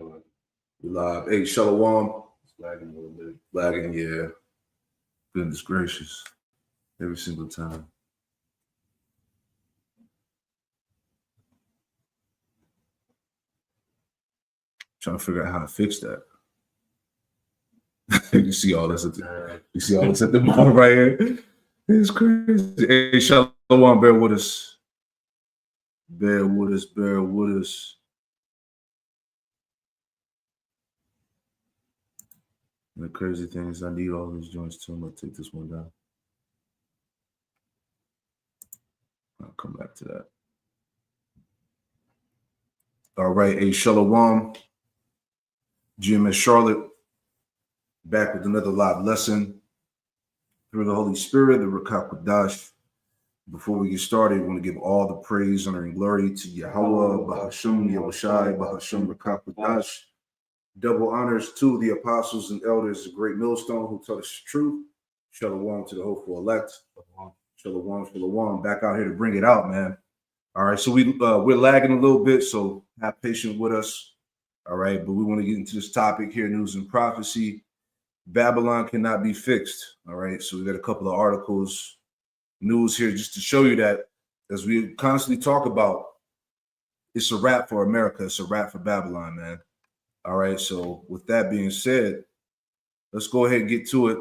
We live. Hey, Shalom. It's lagging a little bit. Lagging, yeah. Goodness gracious. Every single time. Trying to figure out how to fix that. You see all this at the bottom right here. It's crazy. Hey, Shalom, bear with us. Bear with us, bear with us. And the crazy thing is I need all these joints too. I'm gonna take this one down. I'll come back to that. All right, hey, Shalom. GMS Charlotte, back with another live lesson through the Holy Spirit, the Ruach HaKodesh. Before we get started, we want to give all the praise, honor, and glory to Yahweh, Bahasham, Yahushai, Bahasham, Ruach HaKodesh. Double honors to the apostles and elders, the great millstone who taught us the truth. Shalom to the hopeful elect. Shalom, shalom. Back out here to bring it out, man. All right, so we're lagging a little bit, so have patience with us. All right, but we want to get into this topic here, news and prophecy. Babylon cannot be fixed. All right, so we got a couple of articles, news here, just to show you that, as we constantly talk about, it's a wrap for America. It's a wrap for Babylon, man. All right, so with that being said, let's go ahead and get to it.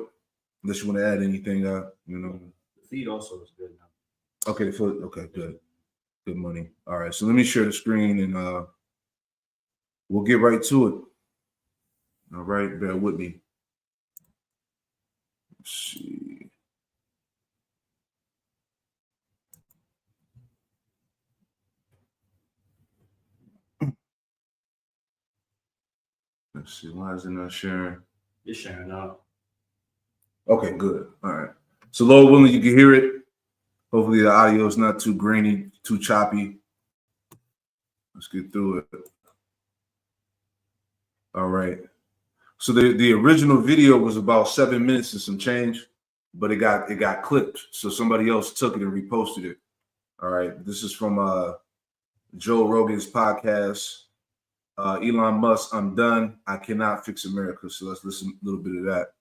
Unless you want to add anything, The feed also is good now. Okay, okay, good. Good money. All right, so let me share the screen and we'll get right to it. All right, bear with me. Let's see. Let's see, why is it not sharing? It's sharing now. Okay, good. All right. So, Lord willing, you can hear it. Hopefully, the audio is not too grainy, too choppy. Let's get through it. All right. So the original video was about 7 minutes and some change, but it got clipped. So somebody else took it and reposted it. All right. This is from Joe Rogan's podcast. Elon Musk, I'm done. I cannot fix America. So let's listen a little bit of that.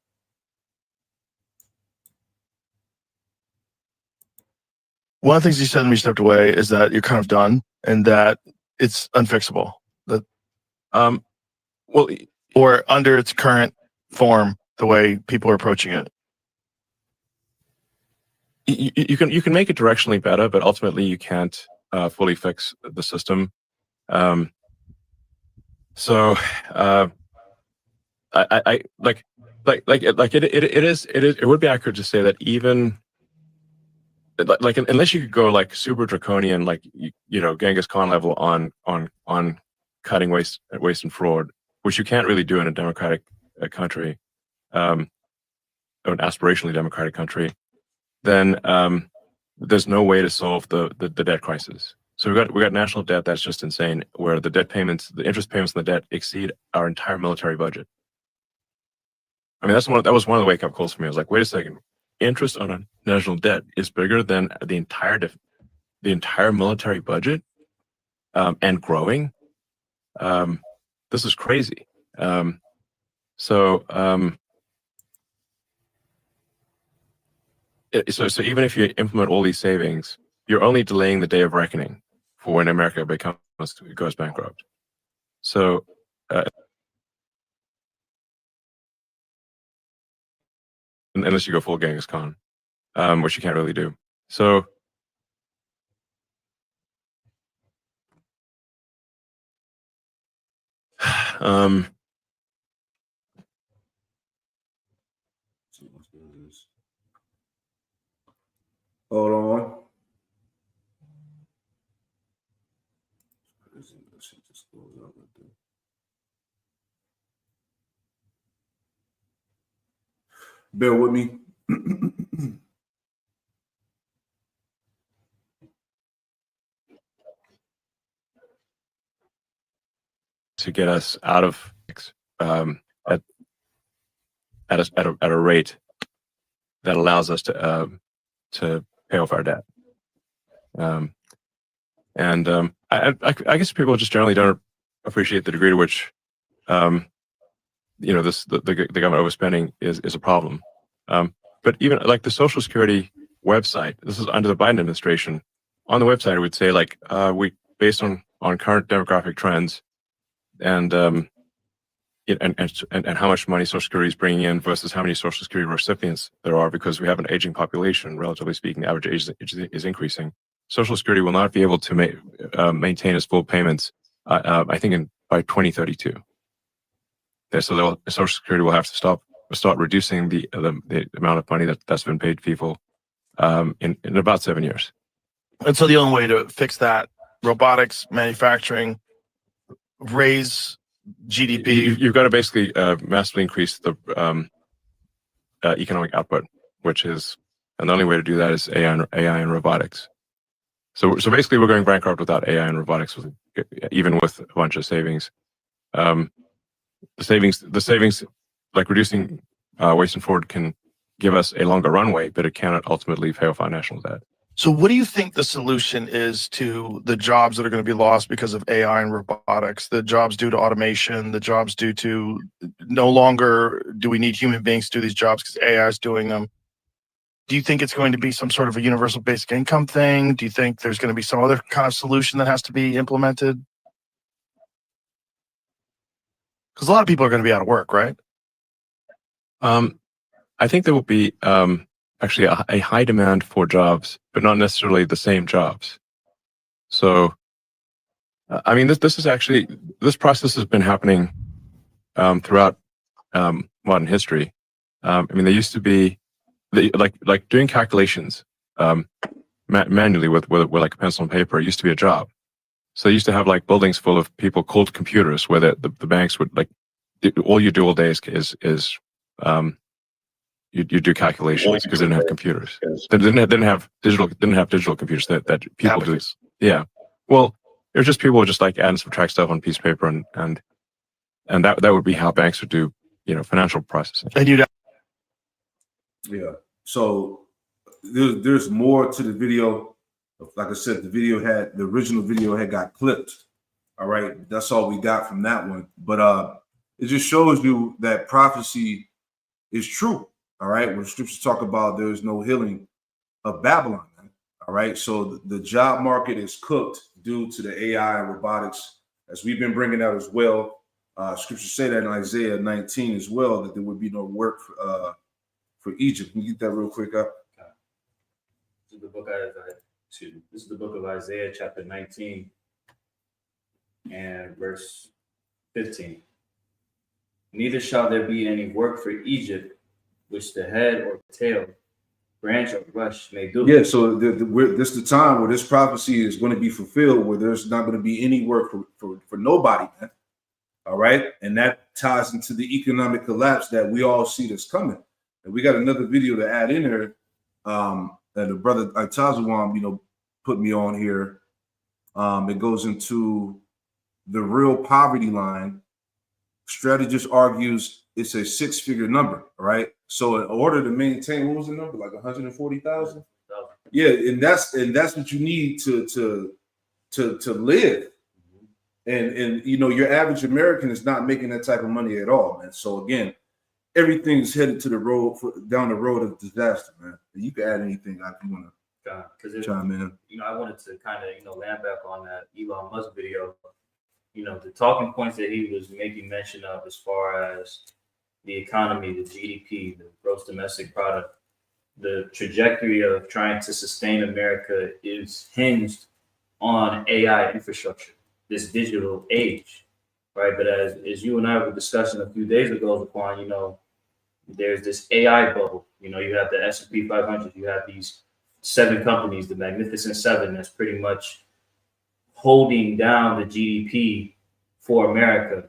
One of the things you said when you stepped away is that you're kind of done and that it's unfixable. That, or under its current form, the way people are approaching it. You can make it directionally better, but ultimately you can't fully fix the system. So I it would be accurate to say that even like unless you could go like super draconian, like Genghis Khan level on cutting waste and fraud, which you can't really do in a democratic country, or an aspirationally democratic country, then there's no way to solve the debt crisis. So we got national debt that's just insane, where the interest payments on the debt exceed our entire military budget. I mean, that was one of the wake up calls for me. I was like, wait a second, interest on a national debt is bigger than the entire military budget, and growing. This is crazy. So even if you implement all these savings, you're only delaying the day of reckoning for when America goes bankrupt. So unless you go full Genghis Khan, which you can't really do. So Hold on. Bear with me. to get us out of at a rate that allows us to pay off our debt. I guess people just generally don't appreciate the degree to which you know, the government overspending is a problem. But even like the Social Security website, this is under the Biden administration. On the website, it would say like we based on current demographic trends and how much money Social Security is bringing in versus how many Social Security recipients there are, because we have an aging population. Relatively speaking, the average age is increasing. Social Security will not be able to maintain its full payments. I think by 2032. So Social Security will have to start reducing the amount of money that's been paid to people in about 7 years. And so the only way to fix that, robotics, manufacturing, raise GDP. You've got to basically massively increase the economic output, and the only way to do that is AI and robotics. So basically, we're going bankrupt without AI and robotics, even with a bunch of savings. The savings, like reducing waste and fraud, can give us a longer runway, but it cannot ultimately pay off our national debt. So what do you think the solution is to the jobs that are going to be lost because of AI and robotics, the jobs due to automation, the jobs due to no longer do we need human beings to do these jobs because AI is doing them? Do you think it's going to be some sort of a universal basic income thing? Do you think there's going to be some other kind of solution that has to be implemented? Because a lot of people are going to be out of work, right? I think there will be actually a high demand for jobs, but not necessarily the same jobs. So, I mean, this process has been happening throughout modern history. I mean, there used to be like doing calculations manually with like a pencil and paper. It used to be a job. So they used to have like buildings full of people called computers, where the banks would like all you do all day is you do calculations because they didn't have computers. They didn't have digital computers that people do. Yeah. Well, it was just people just like add and subtract stuff on a piece of paper, and that would be how banks would do, financial processing. And you'd Yeah. So there's more to the video. Like I said, the original video had got clipped. All right. That's all we got from that one. But it just shows you that prophecy is true. All right. When scriptures talk about there's no healing of Babylon. All right. So the job market is cooked due to the AI and robotics, as we've been bringing out as well. Scriptures say that in Isaiah 19 as well, that there would be no work for Egypt. Can you get that real quick up? This is the book of Isaiah, chapter 19 and verse 15. Neither shall there be any work for Egypt, which the head or tail, branch or rush may do. Yeah, so this is the time where this prophecy is going to be fulfilled, where there's not going to be any work for nobody, man. All right, and that ties into the economic collapse that we all see that's coming. And we got another video to add in there. And the brother Itazawam, put me on here. It goes into the real poverty line. Strategist argues it's a 6-figure number, right? So in order to maintain, what was the number? Like 140,000? Yeah, and that's what you need to live. And your average American is not making that type of money at all, man. So again, everything's headed to down the road of disaster, man. You can add anything if you want to chime in. I wanted to kind of, land back on that Elon Musk video. The talking points that he was making mention of as far as the economy, the GDP, the gross domestic product, the trajectory of trying to sustain America is hinged on AI infrastructure, this digital age, right? But as you and I were discussing a few days ago, Laquan, there's this AI bubble. You have the S&P 500. You have these 7 companies, the Magnificent Seven, that's pretty much holding down the GDP for America.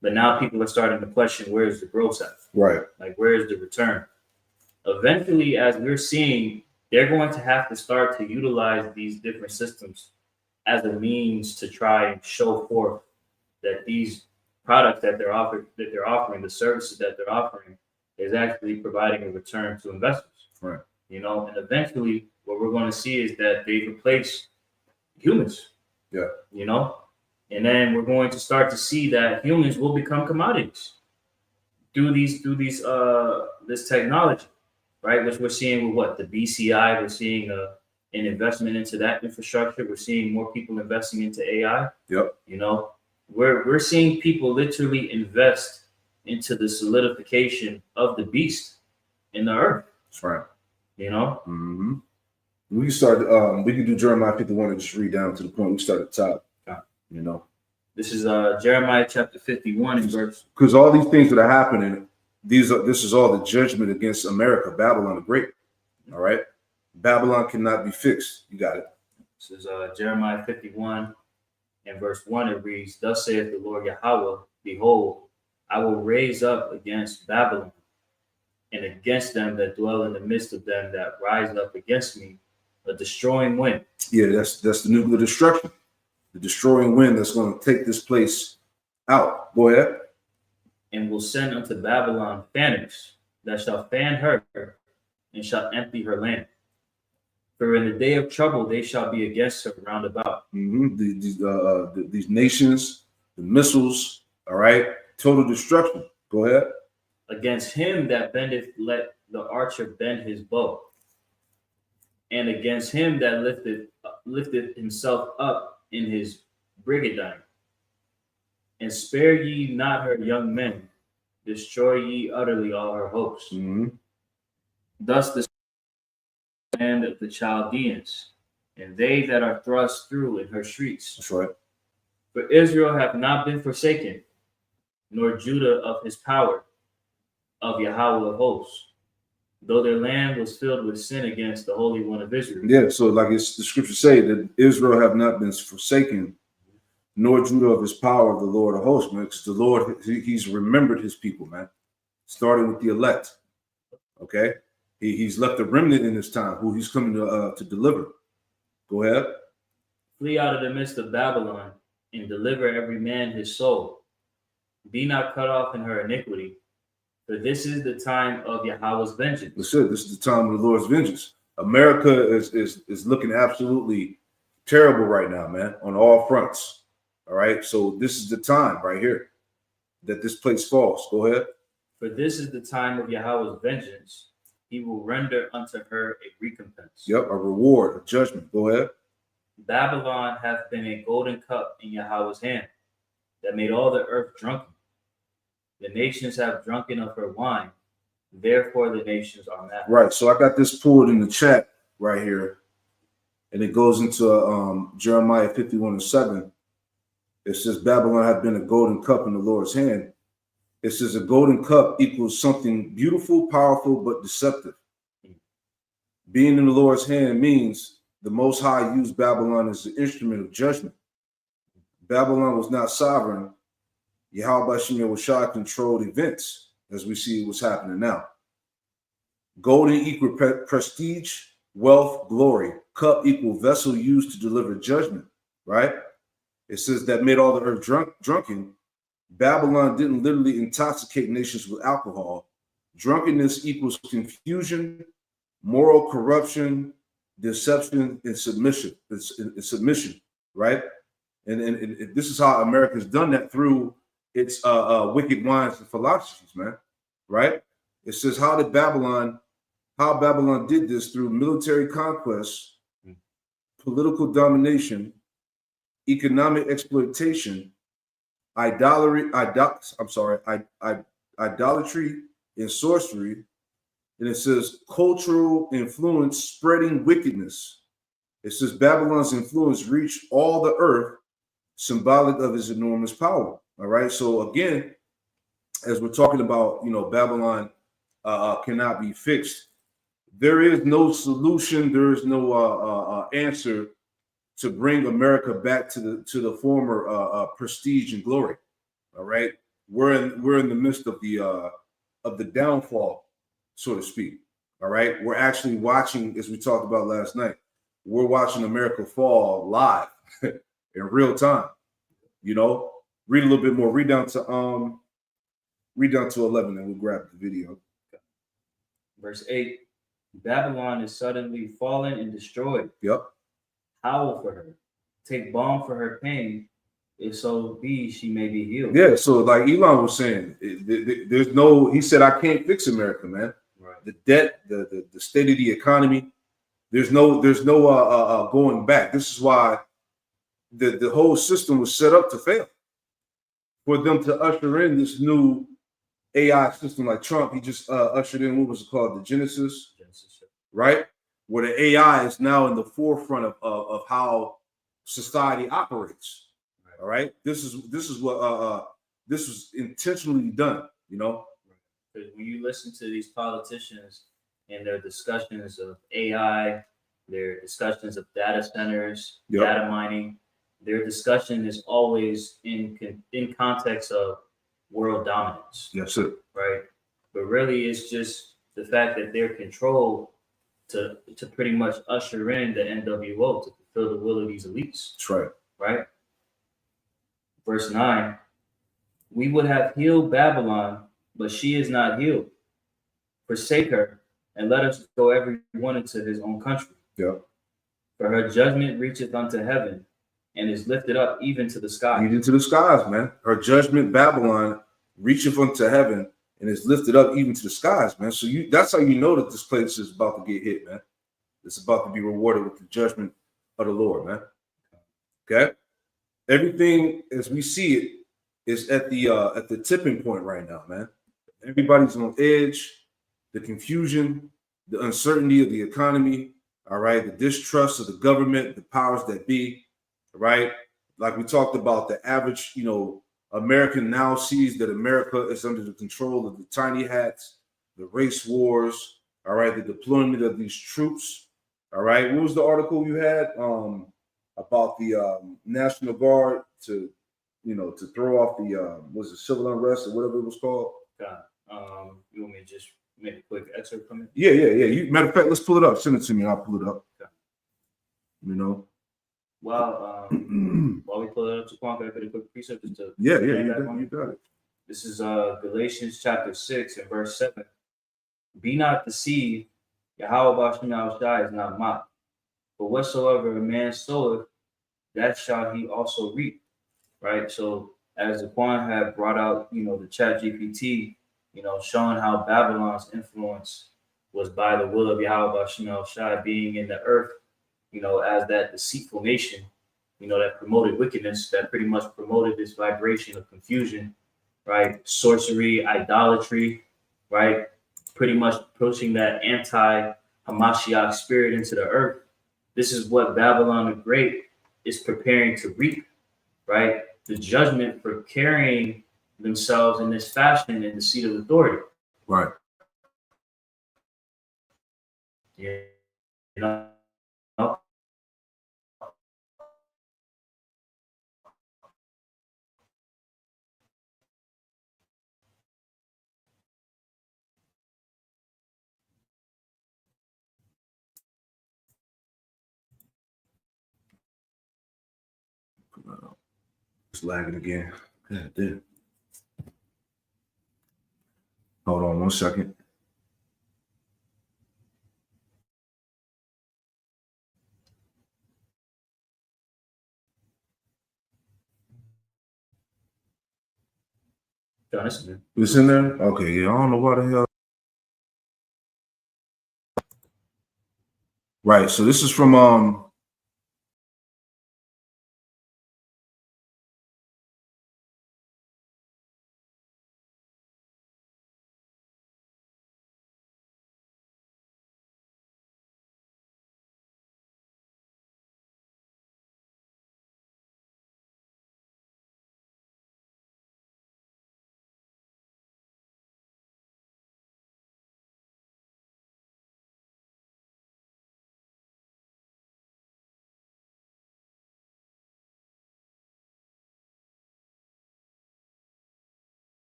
But now people are starting to question, where's the growth at? Right. Like, where's the return? Eventually, as we're seeing, they're going to have to start to utilize these different systems as a means to try and show forth that these products that they're offering, the services that they're offering, is actually providing a return to investors. Right. And eventually what we're going to see is that they replace humans. Yeah. And then we're going to start to see that humans will become commodities through this technology, right? Which we're seeing with what the BCI, we're seeing an investment into that infrastructure. We're seeing more people investing into AI. Yep. You know, we're seeing people literally invest into the solidification of the beast in the earth. That's right. You know, Mm-hmm. We can start. We can do Jeremiah 51 and just read down to the point. We start at the top. Okay. You know, this is Jeremiah chapter 51 and verse. because all these things that are happening, this is all the judgment against America, Babylon the Great. All right, Babylon cannot be fixed. You got it. This is Jeremiah 51 and verse 1. It reads, "Thus saith the Lord Yahweh, behold, I will raise up against Babylon and against them that dwell in the midst of them that rise up against me a destroying wind." Yeah, that's the nuclear destruction, the destroying wind that's going to take this place out. Go ahead. "And will send unto Babylon fanners that shall fan her and shall empty her land. For in the day of trouble they shall be against her round about." Mm-hmm. These nations, the missiles. All right, total destruction. Go ahead. "Against him that bendeth, let the archer bend his bow. And against him that lifteth himself up in his brigandine. And spare ye not her young men, destroy ye utterly all her hosts. Mm-hmm. Thus the land of the Chaldeans, and they that are thrust through in her streets. That's right. For Israel hath not been forsaken, nor Judah of his power, of Yahweh of hosts, though their land was filled with sin against the Holy One of Israel." Yeah, so like the scriptures say that Israel have not been forsaken, nor Judah of his power, of the Lord of hosts, man. Because the Lord, he's remembered his people, man. Starting with the elect. Okay, he's left a remnant in his time who he's coming to deliver. Go ahead. "Flee out of the midst of Babylon, and deliver every man his soul. Be not cut off in her iniquity, for this is the time of Yahweh's vengeance." That's it. This is the time of the Lord's vengeance. America is looking absolutely terrible right now, man, on all fronts. All right, so this is the time right here that this place falls. Go ahead. "For this is the time of Yahweh's vengeance. He will render unto her a recompense." Yep, a reward, a judgment. Go ahead. "Babylon hath been a golden cup in Yahweh's hand, that made all the earth drunken. The nations have drunken of her wine, therefore the nations are mad." Right. So I got this pulled in the chat right here, and it goes into Jeremiah 51 and 7. It says Babylon had been a golden cup in the Lord's hand. It says a golden cup equals something beautiful, powerful, but deceptive. Being in the Lord's hand means the Most High used Babylon as an instrument of judgment. Babylon was not sovereign. Yahweh Shem Yahushua controlled events, as we see what's happening now. Golden equal prestige, wealth, glory. Cup equal vessel used to deliver judgment, right? It says that made all the earth drunken. Babylon didn't literally intoxicate nations with alcohol. Drunkenness equals confusion, moral corruption, deception, and submission. It's submission, right? And this is how America's done that through its wicked wines and philosophies, man. Right? It says how Babylon did this through military conquest, political domination, economic exploitation, idolatry and sorcery. And it says cultural influence spreading wickedness. It says Babylon's influence reached all the earth, symbolic of his enormous power. All right. So again, as we're talking about, Babylon cannot be fixed. There is no solution. There is no answer to bring America back to the former prestige and glory. All right. We're in the midst of the downfall, so to speak. All right. We're actually watching, as we talked about last night, we're watching America fall live in real time. Read a little bit more. Read down to 11 and we'll grab the video. Verse 8, "Babylon is suddenly fallen and destroyed. Yep. Howl for her, take balm for her pain, if so be she may be healed. Yeah, so like Elon was saying, there's no. He said, "I can't fix America, man. Right. The debt, the state of the economy. There's no going back. This is why the whole system was set up to fail. For them to usher in this new AI system, like Trump, he just ushered in what was it called, the Genesis, right? Where the AI is now in the forefront of how society operates. All right, this is what this was intentionally done. You know, Because when you listen to these politicians and their discussions of AI, their discussions of data centers, Yep. data mining, their discussion is always in context of world dominance, yes, sir. right? But really, it's just the fact that they're controlled to pretty much usher in the NWO to fulfill the will of these elites, That's right. right? Verse 9, we would have healed Babylon, but she is not healed. Forsake her, and let us go every one into his own country. Yeah. For her judgment reacheth unto heaven, and is lifted up even to the sky. Even to the skies, man. Her judgment, Babylon, reacheth unto heaven and is lifted up even to the skies, man. So that's how you know that this place is about to get hit, man. It's about to be rewarded with the judgment of the Lord, man. Okay? Everything as we see it is at the tipping point right now, man. Everybody's on edge, the confusion, the uncertainty of the economy, all right, the distrust of the government, the powers that be, right? Like we talked about, the average, American now sees that America is under the control of the tiny hats, the race wars, all right, the deployment of these troops, all right. What was the article you had about the National Guard to throw off the was it civil unrest or whatever it was called? You want me to just make a quick excerpt from it? Yeah. Matter of fact, let's pull it up. Send it to me. I'll pull it up. Okay. While we pull it up to Quan, can I put a quick precept just to you got it. This is Galatians chapter 6 and verse 7. Be not deceived, Yahweh Bashim Shai is not mocked. For whatsoever a man soweth, that shall he also reap. Right? So as the Quan had brought out, the chat GPT, showing how Babylon's influence was by the will of Yahweh Bashim Shai being in the earth, as that deceitful nation, that promoted wickedness, that pretty much promoted this vibration of confusion, right? Sorcery, idolatry, right? Pretty much pushing that anti-Hamashiach spirit into the earth. This is what Babylon the Great is preparing to reap, right? The judgment for carrying themselves in this fashion in the seat of authority. Right. Yeah. It's lagging again. God damn. Hold on 1 second. It's in there? Okay, yeah. I don't know why the hell. Right. So this is from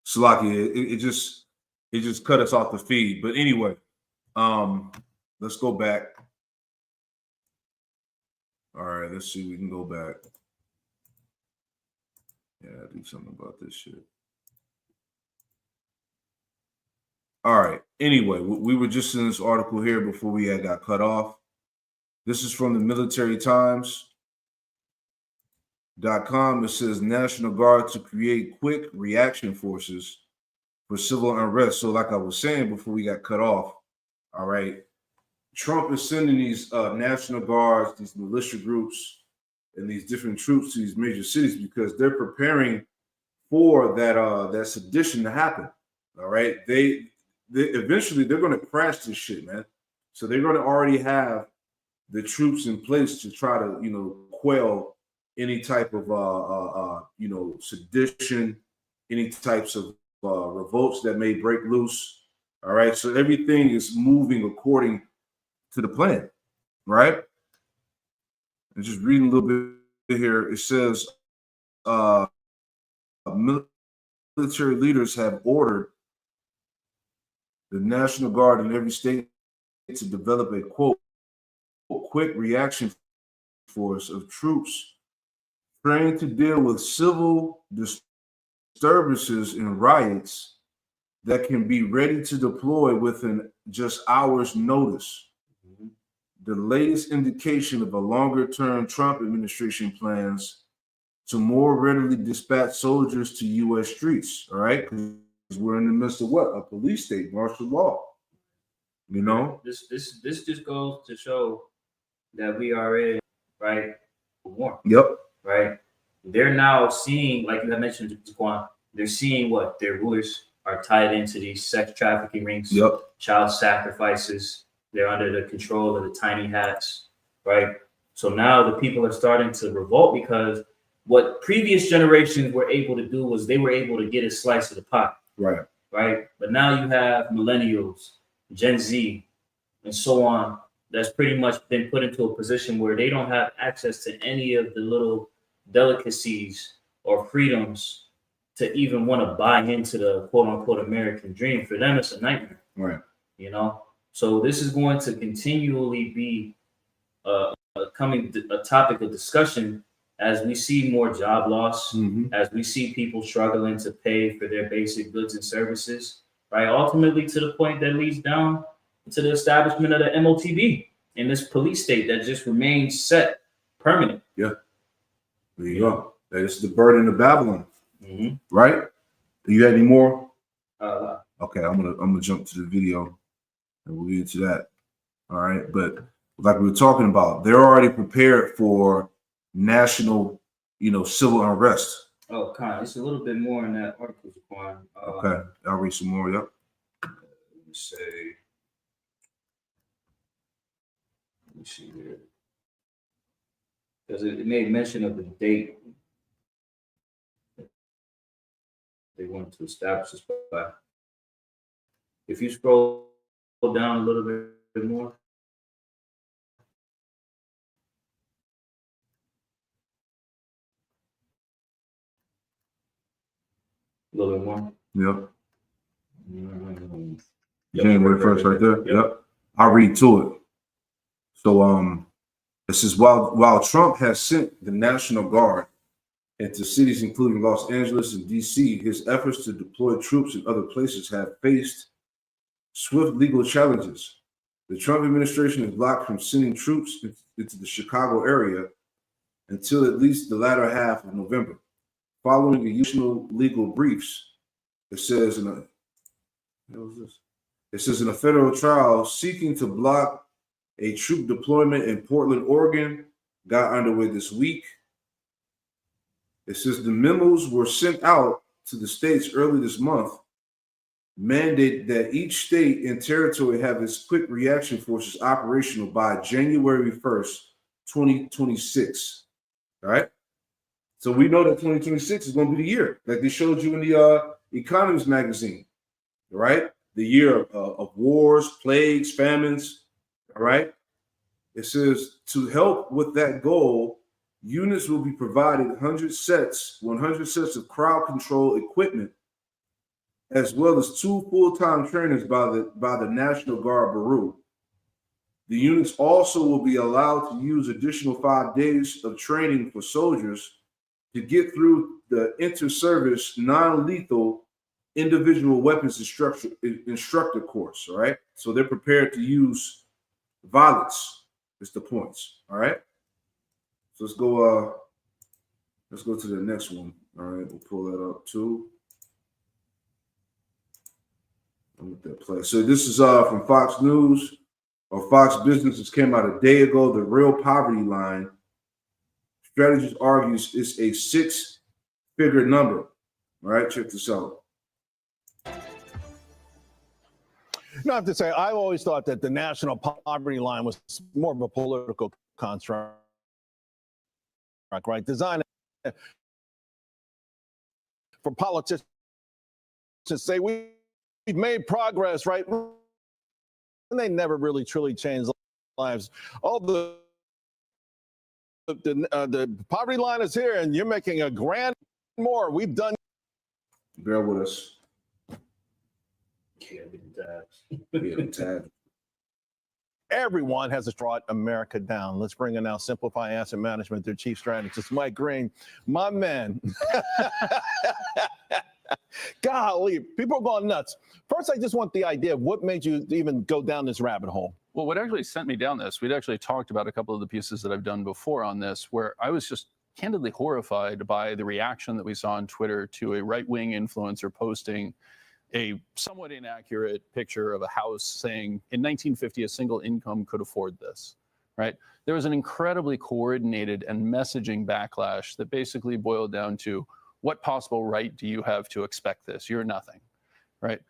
Salaki. It just cut us off the feed. But anyway, let's go back. All right, let's see. We can go back. Yeah, do something about this shit. All right. Anyway, we were just in this article here before we had got cut off. This is from the Military Times.com. It says National Guard to create quick reaction forces for civil unrest. So, like I was saying before we got cut off, all right, Trump is sending these National Guards, these militia groups, and these different troops to these major cities because they're preparing for that sedition to happen. All right, they eventually they're going to crash this shit, man. So they're going to already have the troops in place to try to, quell any type of sedition, any types of revolts that may break loose. All right, so everything is moving according to the plan, right? And just reading a little bit here, it says military leaders have ordered the National Guard in every state to develop a, quote, quick reaction force of troops trained to deal with civil disturbances and riots that can be ready to deploy within just hours' notice. The latest indication of a longer-term Trump administration plans to more readily dispatch soldiers to U.S. streets, all right? Because we're in the midst of what? A police state, martial law. This just goes to show that we are in, right, war. Yep. Right? They're now seeing, like I mentioned, Jaquan, they're seeing what their rulers are tied into these sex trafficking rings, Yep. child sacrifices. They're under the control of the tiny hats, right? So now the people are starting to revolt because what previous generations were able to do was they were able to get a slice of the pie. Right. Right. But now you have millennials, Gen Z, and so on. That's pretty much been put into a position where they don't have access to any of the little delicacies or freedoms to even want to buy into the quote unquote American dream. For them, it's a nightmare. Right. So this is going to continually be a topic of discussion as we see more job loss, as we see people struggling to pay for their basic goods and services, right? Ultimately, to the point that leads down to the establishment of the MOTB in this police state that just remains set permanent. Yeah. There you go. That's the burden of Babylon, right? Do you have any more? Okay, I'm gonna jump to the video and we'll get into that. All right, but like we were talking about, they're already prepared for national, civil unrest. Oh, Con, it's a little bit more in that article, Jaquan. Okay, I'll read some more. Yep. Let me see here. Because it made mention of the date they wanted to establish this by. If you scroll down a little bit more. A little bit more. Yep. Yep. January 1st, right there. Yep. I'll read to it. So it says while Trump has sent the National Guard into cities including Los Angeles and DC, his efforts to deploy troops in other places have faced swift legal challenges. The Trump administration is blocked from sending troops into the Chicago area until at least the latter half of November. Following additional legal briefs, it says in a federal trial seeking to block a troop deployment in Portland, Oregon, got underway this week. It says the memos were sent out to the states early this month, mandate that each state and territory have its quick reaction forces operational by January 1st, 2026. All right. So we know that 2026 is going to be the year, like they showed you in the Economist magazine, right? The year of wars, plagues, famines, all right? It says to help with that goal, units will be provided 100 sets of crowd control equipment, as well as 2 full-time trainers by the National Guard Bureau. The units also will be allowed to use additional 5 days of training for soldiers to get through the inter-service non-lethal individual weapons instructor course. All right, so they're prepared to use violence. Is the points. All right, so let's go. Let's go to the next one. All right, we'll pull that up too. Let that play. So this is from Fox News or Fox Business. This came out a day ago. The real poverty line. Strategist argues it's a 6-figure number. All right, check this out. No, I have to say, I've always thought that the national poverty line was more of a political construct, right? Designed for politicians to say we've made progress, right? And they never really truly changed lives. Oh, the poverty line is here, and you're making a grand more. We've done. Bear with us. Yeah, Yeah, tab. Everyone has brought America down. Let's bring in now Simplify Asset Management, their chief strategist, Mike Green. My man. Golly, people are going nuts. First, I just want the idea of what made you even go down this rabbit hole. Well, what actually sent me down this, we'd actually talked about a couple of the pieces that I've done before on this, where I was just candidly horrified by the reaction that we saw on Twitter to a right-wing influencer posting a somewhat inaccurate picture of a house saying in 1950 a single income could afford this, right? There was an incredibly coordinated and messaging backlash that basically boiled down to what possible right do you have to expect this? You're nothing, right?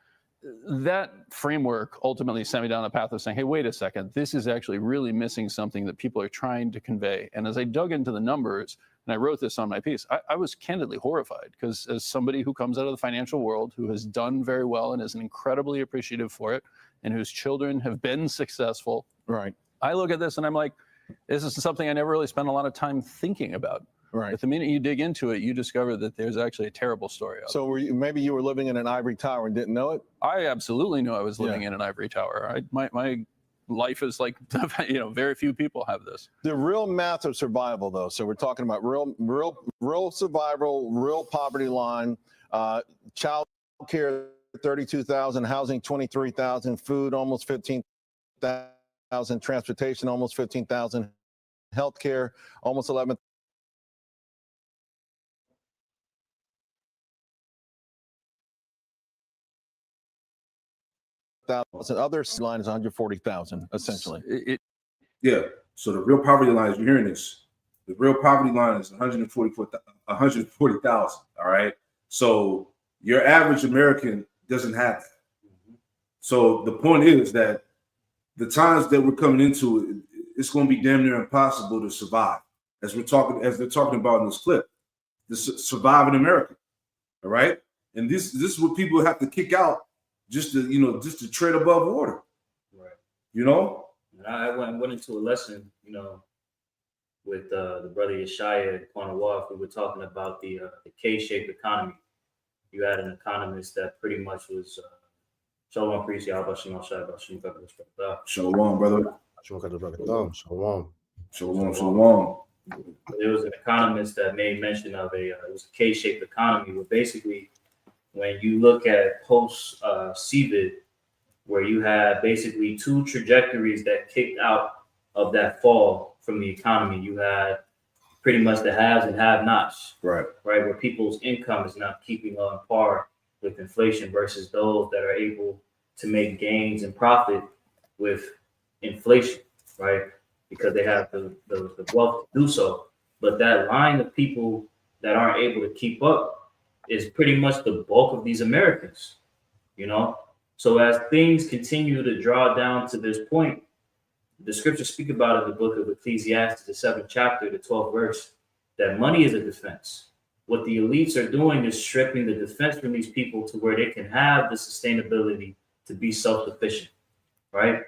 That framework ultimately sent me down the path of saying, hey, wait a second, this is actually really missing something that people are trying to convey. And as I dug into the numbers, and I wrote this on my piece, I was candidly horrified because as somebody who comes out of the financial world, who has done very well and is incredibly appreciative for it, and whose children have been successful, Right. I look at this and I'm like, this is something I never really spent a lot of time thinking about. Right. But the minute you dig into it, you discover that there's actually a terrible story out So maybe you were living in an ivory tower and didn't know it? I absolutely knew I was living in an ivory tower. My life is like, very few people have this. The real math of survival, though. So we're talking about real survival, real poverty line, child care, 32,000, housing, 23,000, food, almost 15,000, transportation, almost 15,000, healthcare, almost 11,000. Other line is 140,000, essentially. Yeah. So the real poverty line, is you're hearing this, the real poverty line is 140,000. All right. So your average American doesn't have that. So the point is that the times that we're coming into, it's going to be damn near impossible to survive. As they're talking about in this clip, to survive in America. All right. And this is what people have to kick out just to tread above water. Right. You know? And I went into a lesson, with the brother Yeshaya at Quanawaf. We were talking about the K-shaped economy. You had an economist that pretty much was Shalom Priest, Shalom, brother. Shalom. There was an economist that made mention of it was a K-shaped economy, where basically when you look at post-CVID, where you had basically two trajectories that kicked out of that fall from the economy. You had pretty much the haves and have-nots, right? Where people's income is not keeping on par with inflation versus those that are able to make gains and profit with inflation, right? Because they have the wealth to do so. But that line of people that aren't able to keep up is pretty much the bulk of these Americans, So as things continue to draw down to this point, the scriptures speak about in the book of Ecclesiastes, the 7th chapter, the 12th verse, that money is a defense. What the elites are doing is stripping the defense from these people to where they can have the sustainability to be self-sufficient, right?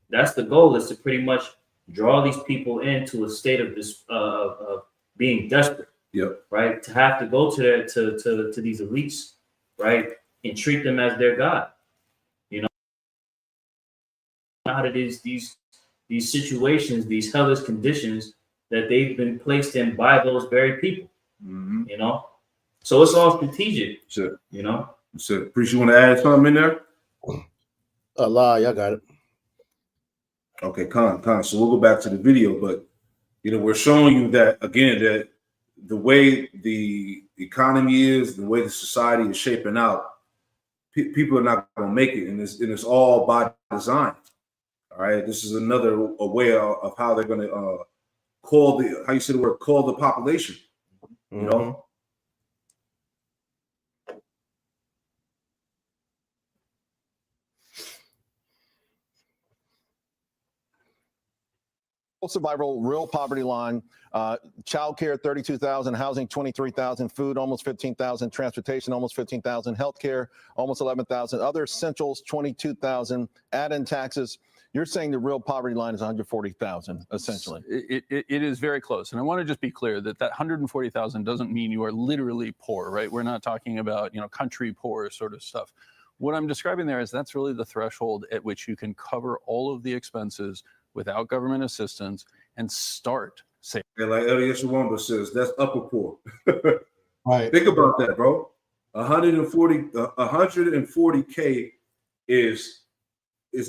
That's the goal, is to pretty much draw these people into a state of this of being desperate. Yep. Right. To have to go to these elites, right, and treat them as their God. Out of these situations, these hellish conditions that they've been placed in by those very people. Mm-hmm. So it's all strategic. Sure. So, Priest, you want to add something in there? Lie, I got it. Okay, Con. So we'll go back to the video, but we're showing you that again, that the way the economy is, the way the society is shaping out, people are not going to make it, and it's all by design. All right, this is another way of how they're going to call the population. You know. Survival, real poverty line, child care 32,000, housing 23,000, food almost 15,000, transportation almost 15,000, healthcare almost 11,000, other essentials 22,000, add in taxes. You're saying the real poverty line is 140,000 essentially. It is very close. And I want to just be clear that 140,000 doesn't mean you are literally poor, right? We're not talking about, country poor sort of stuff. What I'm describing there is that's really the threshold at which you can cover all of the expenses without government assistance and start saving. And like Elias Wamba says, that's upper poor. Right. Think about that, bro. 140K is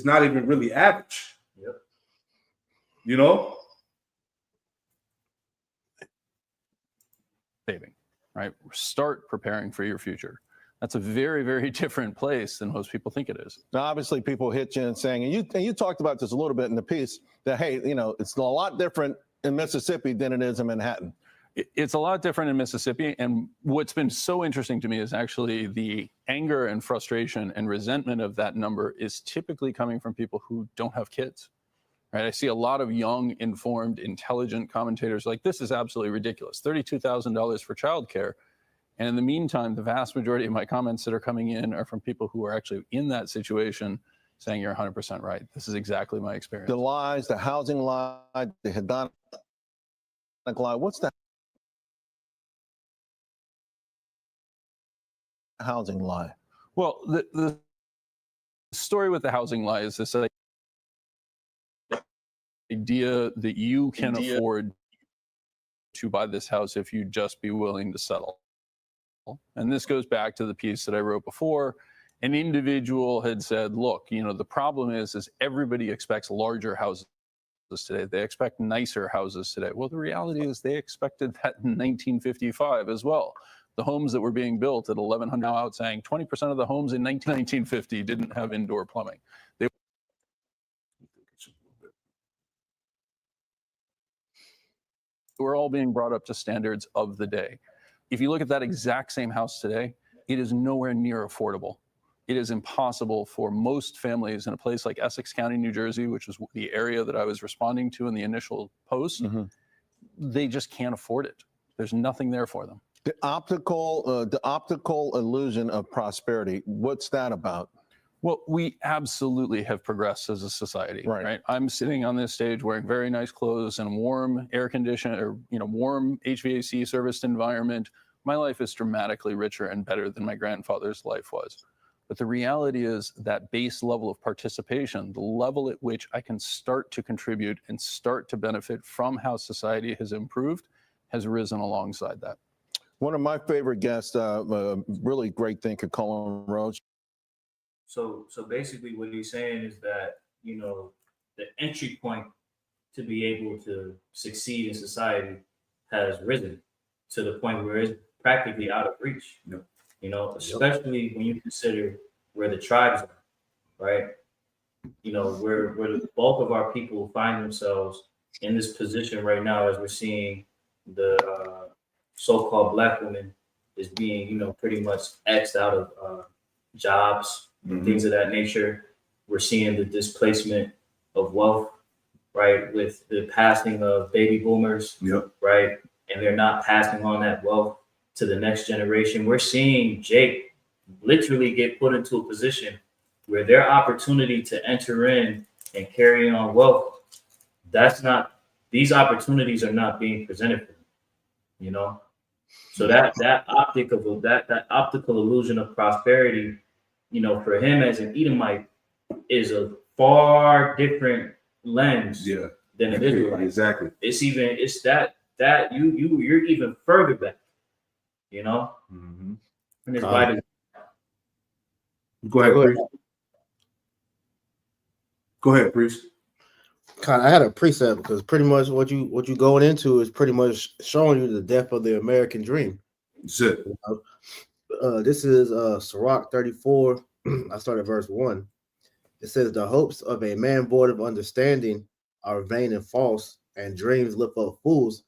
not even really average. Yep. Saving, right? Start preparing for your future. That's a very, very different place than most people think it is. Now, obviously, people hit you and saying, and you talked about this a little bit in the piece, that, hey, it's a lot different in Mississippi than it is in Manhattan. It's a lot different in Mississippi. And what's been so interesting to me is actually the anger and frustration and resentment of that number is typically coming from people who don't have kids, right? I see a lot of young, informed, intelligent commentators like, this is absolutely ridiculous. $32,000 for childcare. And in the meantime, the vast majority of my comments that are coming in are from people who are actually in that situation saying you're 100% right. This is exactly my experience. The lies, the housing lie, the hedonic lie. What's the housing lie? Well, the story with the housing lie is this idea that you can afford to buy this house if you just be willing to settle. And this goes back to the piece that I wrote before. An individual had said, look, the problem is everybody expects larger houses today. They expect nicer houses today. Well, the reality is they expected that in 1955 as well. The homes that were being built at 1,100 now out saying 20% of the homes in 1950 didn't have indoor plumbing. They were all being brought up to standards of the day. If you look at that exact same house today, it is nowhere near affordable. It is impossible for most families in a place like Essex County, New Jersey, which is the area that I was responding to in the initial post. They just can't afford it. There's nothing there for them. The optical illusion of prosperity. What's that about? Well, we absolutely have progressed as a society, Right. right? I'm sitting on this stage wearing very nice clothes and a warm air conditioned or, warm HVAC serviced environment. My life is dramatically richer and better than my grandfather's life was. But the reality is that base level of participation, the level at which I can start to contribute and start to benefit from how society has improved, has risen alongside that. One of my favorite guests, really great thinker, Colin Roach. So basically what he's saying is that, the entry point to be able to succeed in society has risen to the point where it's practically out of reach. Yep. Especially when you consider where the tribes are, right? Where the bulk of our people find themselves in this position right now, as we're seeing the so-called Black woman is being, pretty much X'd out of jobs, things of that nature. We're seeing the displacement of wealth, right? With the passing of baby boomers, right? And they're not passing on that wealth to the next generation. We're seeing Jake literally get put into a position where their opportunity to enter in and carry on wealth, these opportunities are not being presented for them, So that optical illusion of prosperity, for him as an Edomite, is a far different lens than an Israelite. Exactly. It's that you're even further back, And it's why Go ahead, Priest. Go ahead, Priest. Kind of, I had a preset because pretty much what you going into is pretty much showing you the depth of the American dream. That's it. This is Sirach 34. I started verse 1. It says, the hopes of a man void of understanding are vain and false, and dreams lift up fools.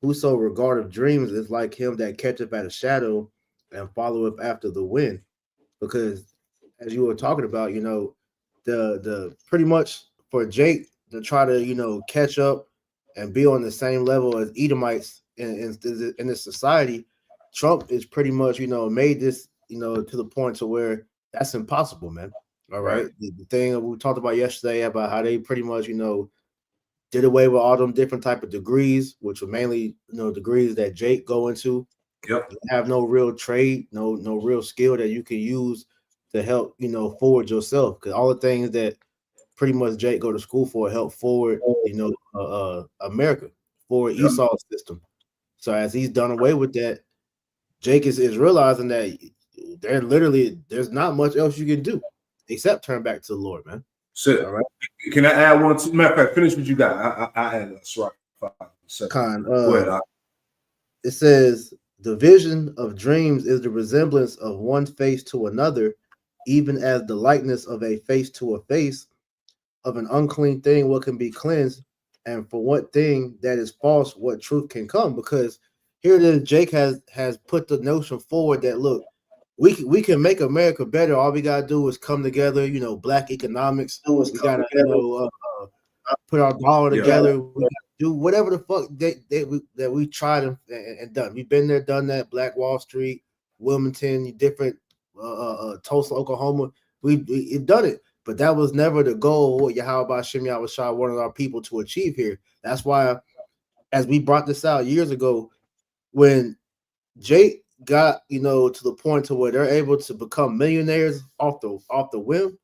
Whoso regardeth dreams is like him that catcheth at a shadow and followeth after the wind. Because as you were talking about, the pretty much for Jake to try to, catch up and be on the same level as Edomites in this society, Trump is pretty much, made this, to the point to where that's impossible, man. All right. The thing we talked about yesterday about how they pretty much, did away with all them different type of degrees, which were mainly, degrees that Jake go into. Yep. You have no real trade, no real skill that you can use to help, forward yourself. Because all the things that pretty much Jake go to school for help forward, America, forward Esau's system. So as he's done away with that, Jake is realizing that there's not much else you can do except turn back to the Lord, man. So, All right. Can I add one? Matter of fact, finish what you got. I add Sirach 5. Go ahead. It says, the vision of dreams is the resemblance of one face to another, even as the likeness of a face to a face. Of an unclean thing, what can be cleansed, and for what thing that is false, what truth can come? Because here it is, Jake has put the notion forward that look, we can make America better. All we gotta do is come together. Black economics. We gotta put our dollar together. We gotta do whatever the fuck that we tried and done. We've been there, done that. Black Wall Street, Wilmington, different Tulsa, Oklahoma. We've done it. But that was never the goal, what Yahweh Shem Yahushua wanted our people to achieve here. That's why, as we brought this out years ago, when Jake got, to the point to where they're able to become millionaires off the whim,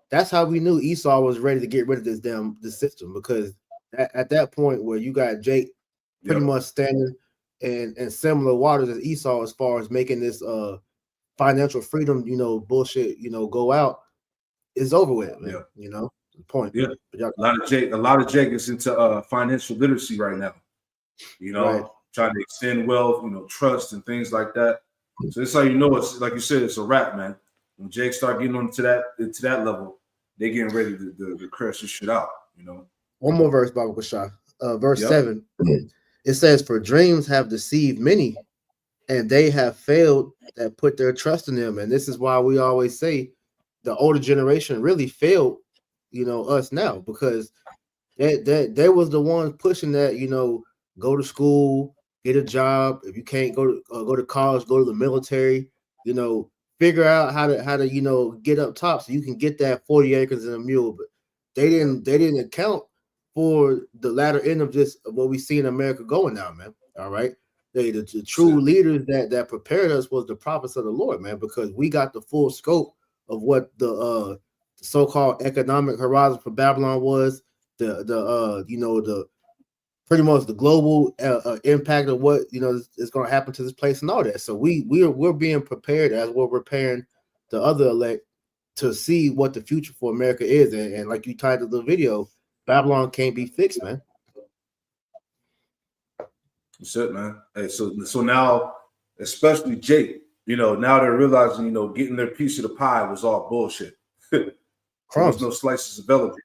that's how we knew Esau was ready to get rid of this system. Because at that point where you got Jake pretty much standing in similar waters as Esau as far as making this financial freedom, bullshit, go out. It's over with, man. The point. Yeah, a lot of Jake is into financial literacy right now. Trying to extend wealth, trust and things like that. So that's how it's like you said, it's a wrap, man. When Jake start getting onto that level, they getting ready to crash this shit out. One more verse, Baba Kashah. Verse 7. It says, "For dreams have deceived many, and they have failed that put their trust in them." And this is why we always say the older generation really failed, us now, because they was the ones pushing that, go to school, get a job. If you can't go to college, go to the military, figure out how to get up top so you can get that 40 acres and a mule. But they didn't account for the latter end of what we see in America going now, man. All right. The true leaders that prepared us was the prophets of the Lord, man, because we got the full scope of what the so-called economic horizon for Babylon was, the pretty much the global impact of what is going to happen to this place and all that. So we're being prepared as we're preparing the other elect to see what the future for America is, and like you titled the video, Babylon can't be fixed, man. That's it, man. Hey, so now, especially Jake. Now they're realizing, getting their piece of the pie was all bullshit. There's no slices available.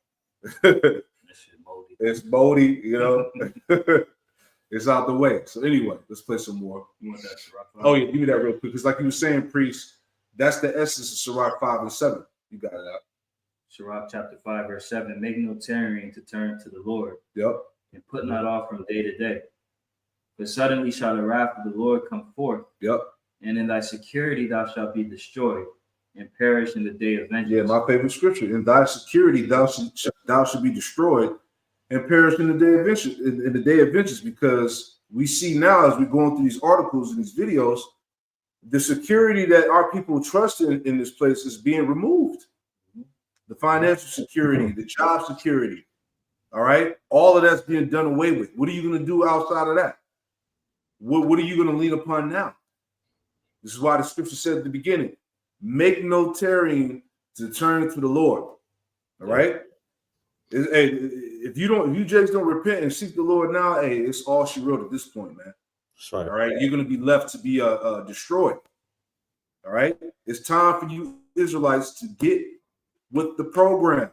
It's moldy, It's out the way. So anyway, let's play some more. You want that, Sirach 5? Oh yeah, give me that real quick. Because like you were saying, Priest, that's the essence of Sirach 5 and 7. You got it out. Sirach chapter 5, verse 7. Make no tarrying to turn to the Lord. Yep. And put not off from day to day. But suddenly shall the wrath of the Lord come forth. Yep. And in thy security thou shalt be destroyed and perish in the day of vengeance. Yeah, my favorite scripture. In thy security thou should be destroyed and perish in the day of vengeance. In the day of vengeance, because we see now as we're going through these articles and these videos, the security that our people trust in this place is being removed. The financial security, the job security. All right, all of that's being done away with. What are you going to do outside of that? What are you going to lean upon now? This is why the scripture said at the beginning, make no tarrying to turn to the Lord. All right. Hey, if you just don't repent and seek the Lord now, hey, it's all she wrote at this point, man. That's right. All right, you're going to be left to be destroyed. All right, it's time for you Israelites to get with the program.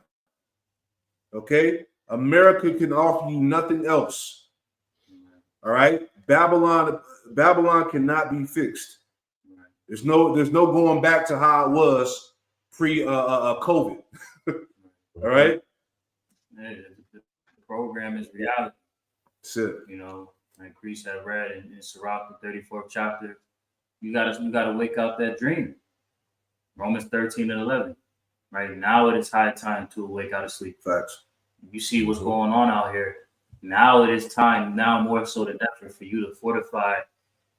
Okay, America can offer you nothing else. All right, Babylon cannot be fixed. There's no going back to how it was pre COVID. All right, The program is reality. that's it. You know, like Priest had read in Sirach, the 34th chapter. You gotta wake up that dream. Romans 13 and 11. Right now, it is high time to wake out of sleep. Facts. You see what's going on out here. Now it is time, now more so than ever, for you to fortify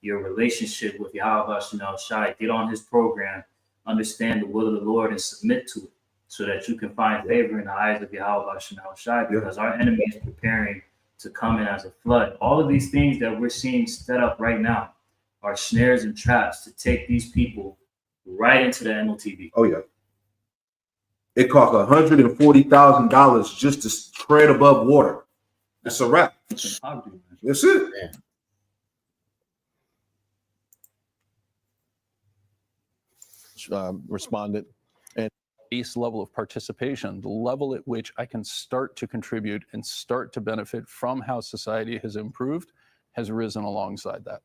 your relationship with Yahweh Shem Shai. Get on his program, understand the will of the Lord, and submit to it so that you can find favor in the eyes of Yahweh Shem Shai, because our enemy is preparing to come in as a flood. All of these things that we're seeing set up right now are snares and traps to take these people right into the NOTV. Oh yeah. It cost $140,000 just to tread above water. It's a wrap. It's poverty, man. That's it. Responded. Base level of participation, the level at which I can start to contribute and start to benefit from how society has improved, has risen alongside that.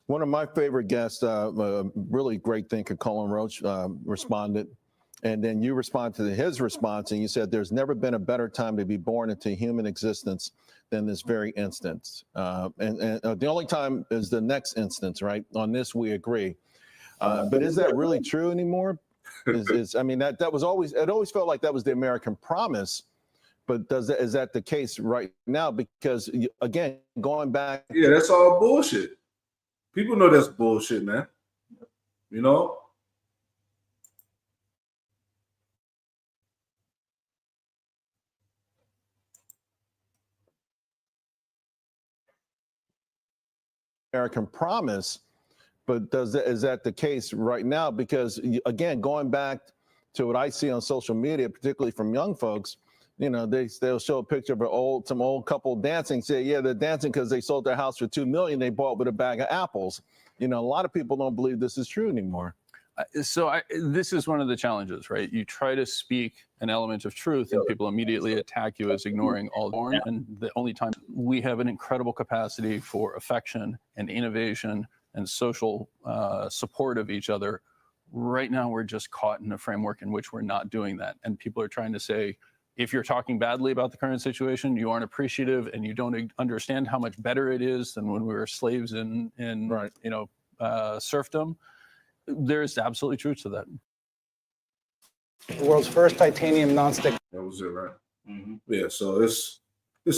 One of my favorite guests, really great thinker, Colin Roach, responded. And then you respond to his response, and you said, there's never been a better time to be born into human existence than this very instance. And the only time is the next instance, right? On this, we agree. But is that really true anymore? I mean, that was always, it always felt like that was the American promise. But is that the case right now? Because again, going back. Yeah, that's all bullshit. People know that's bullshit, man. You know? American promise, but is that the case right now? Because again, going back to what I see on social media, particularly from young folks, you know, they'll show a picture of some old couple dancing, say, yeah, they're dancing because they sold their house for $2 million they bought with a bag of apples. You know, a lot of people don't believe this is true anymore. This is one of the challenges, right? You try to speak an element of truth and people immediately attack you as ignoring all born. And the only time we have an incredible capacity for affection and innovation and social support of each other. Right now, we're just caught in a framework in which we're not doing that. And people are trying to say, if you're talking badly about the current situation, you aren't appreciative and you don't understand how much better it is than when we were slaves in Right. serfdom. There's absolutely truth to that. The world's first titanium nonstick. That was it, right? Mm-hmm. Yeah, so it's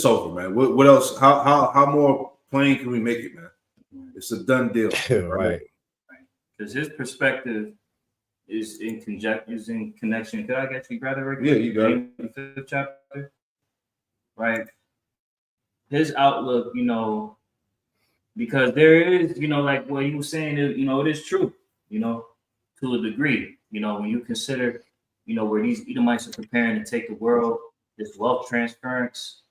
over, man. What else? How more plain can we make it, man? It's a done deal. Right. Because his perspective is in connection. Could I get you grab it right quick? Yeah, you got it. The 5th chapter. Right. His outlook, you know, because there is, you know, like what you were saying, you know, it is true, you know, to a degree. You know, when you consider, you know, where these Edomites are preparing to take the world, this wealth transference,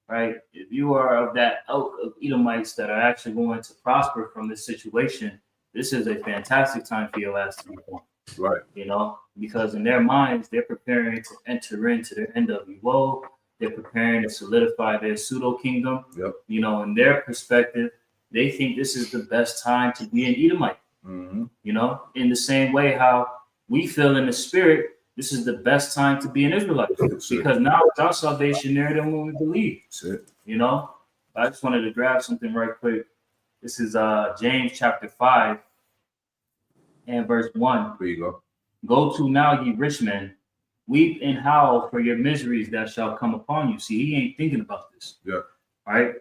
right? If you are of that ilk of Edomites that are actually going to prosper from this situation, this is a fantastic time for your ass to be born. Right. You know, because in their minds, they're preparing to enter into their NWO. They're preparing to solidify their pseudo kingdom. Yep. You know, in their perspective, they think this is the best time to be an Edomite. Mm-hmm. You know, in the same way how we feel in the spirit, this is the best time to be an Israelite, because now it's our salvation there than when we believe. That's it. You know, I just wanted to grab something right quick. This is James chapter 5 and verse 1. There you go. Go to now, ye rich men, weep and howl for your miseries that shall come upon you. See, he ain't thinking about this. Yeah. Right?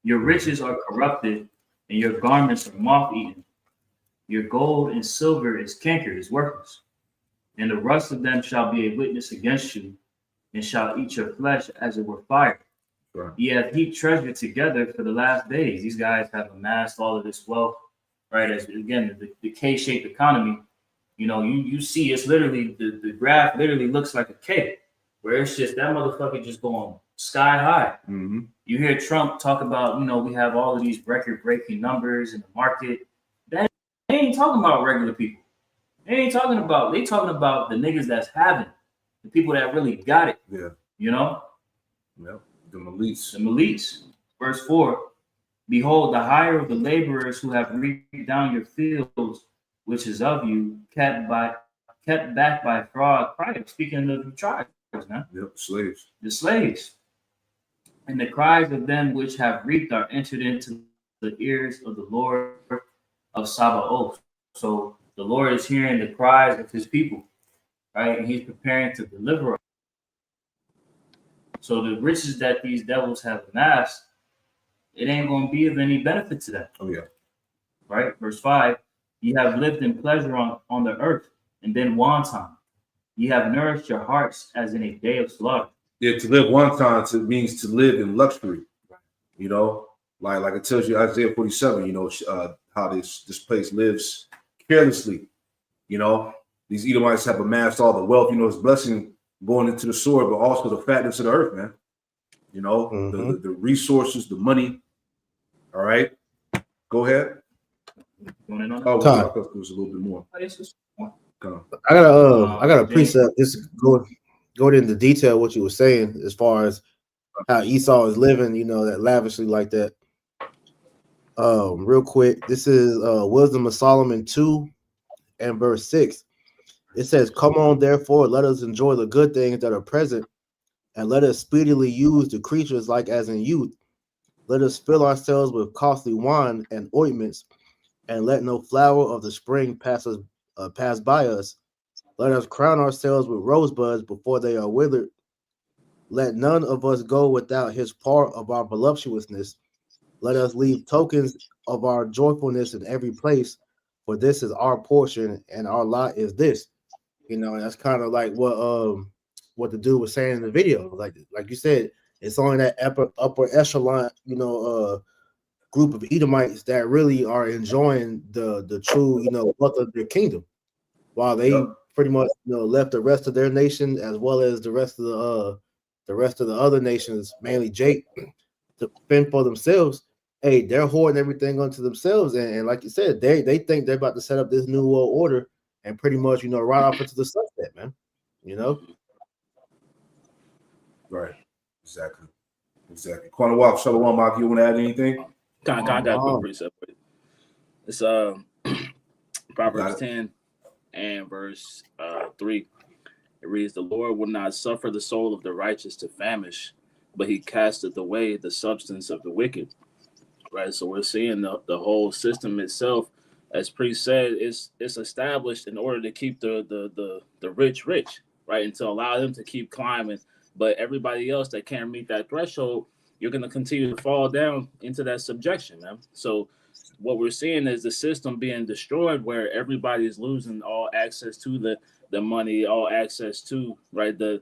Your riches are corrupted, and your garments are moth-eaten. Your gold and silver is cankered, is worthless. And the rust of them shall be a witness against you, and shall eat your flesh as it were fire. Right. Ye have heaped treasure together for the last days. These guys have amassed all of this wealth, right? As again, the K-shaped economy. You know, you see it's literally the graph literally looks like a cake, where it's just that motherfucker just going sky high. Mm-hmm. You hear Trump talk about, you know, we have all of these record-breaking numbers in the market. That they ain't talking about regular people. They talking about the niggas that's having, the people that really got it. Yeah. You know? Yep. The elites. The elites. Verse 4. Behold, the hire of the laborers who have reaped down your fields, which is of you, kept back by fraud. Christ, speaking of the tribes, man. Yep. Slaves. The slaves. And the cries of them which have reaped are entered into the ears of the Lord of Sabaoth. So the Lord is hearing the cries of his people, right? And he's preparing to deliver us. So the riches that these devils have amassed, it ain't going to be of any benefit to them. Oh, yeah. Right? Verse 5, ye have lived in pleasure on the earth, and then wanton. Ye have nourished your hearts as in a day of slaughter. Yeah, to live one time means to live in luxury. You know, like it tells you Isaiah 47, you know, how this place lives carelessly. You know, these Edomites have amassed all the wealth, you know, it's blessing going into the sword, but also the fatness of the earth, man. You know, the resources, the money. All right. Go ahead. Going in on Oh, Todd. I thought there was a little bit more. Come on. I got a precept. Just go into detail what you were saying as far as how Esau is living, you know, that lavishly like that. Real quick, this is Wisdom of Solomon 2 and verse 6. It says, "Come on, therefore, let us enjoy the good things that are present, and let us speedily use the creatures like as in youth. Let us fill ourselves with costly wine and ointments, and let no flower of the spring pass by us. Let us crown ourselves with rosebuds before they are withered. Let none of us go without his part of our voluptuousness. Let us leave tokens of our joyfulness in every place, for this is our portion, and our lot is this." You know, and that's kind of like what the dude was saying in the video. Like you said, it's only that upper echelon, you know, group of Edomites that really are enjoying the true, you know, wealth of their kingdom, while they pretty much, you know, left the rest of their nation as well as the rest of the other nations, mainly Jake, to fend for themselves. Hey, they're hoarding everything onto themselves, and like you said, they think they're about to set up this new world order and pretty much, you know, right off into the sunset, man. You know, Right. Exactly. Corner walk, Shalom, Mark, you want to add anything? I got a quick precept. It's Proverbs 10 and verse 3. It reads, "The Lord will not suffer the soul of the righteous to famish, but he casteth away the substance of the wicked." Right. So we're seeing the whole system itself, as Priest said, it's established in order to keep the rich, right, and to allow them to keep climbing. But everybody else that can't meet that threshold, you're going to continue to fall down into that subjection, man. So what we're seeing is the system being destroyed, where everybody is losing all access to the money, all access to, right, the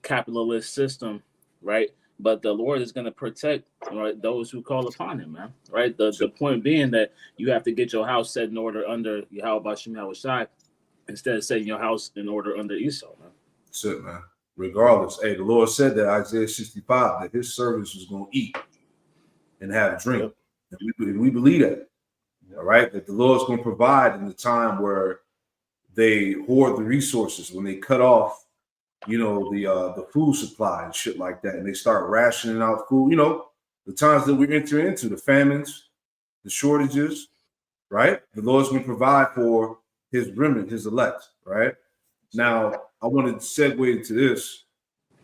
capitalist system, right? But the Lord is going to protect, right, those who call upon him, man. Right. The point being that you have to get your house set in order under Yahweh Bashim Yahushai instead of setting your house in order under Esau, man. That's it, man. Regardless, hey, the Lord said that Isaiah 65 that his servants was going to eat and have a drink. And we believe that. All right, that the Lord's going to provide in the time where they hoard the resources, when they cut off, you know, the food supply and shit like that, and they start rationing out food. You know, the times that we're entering into, the famines, the shortages, right? The Lord's going to provide for his remnant, his elect, right? Now, I want to segue into this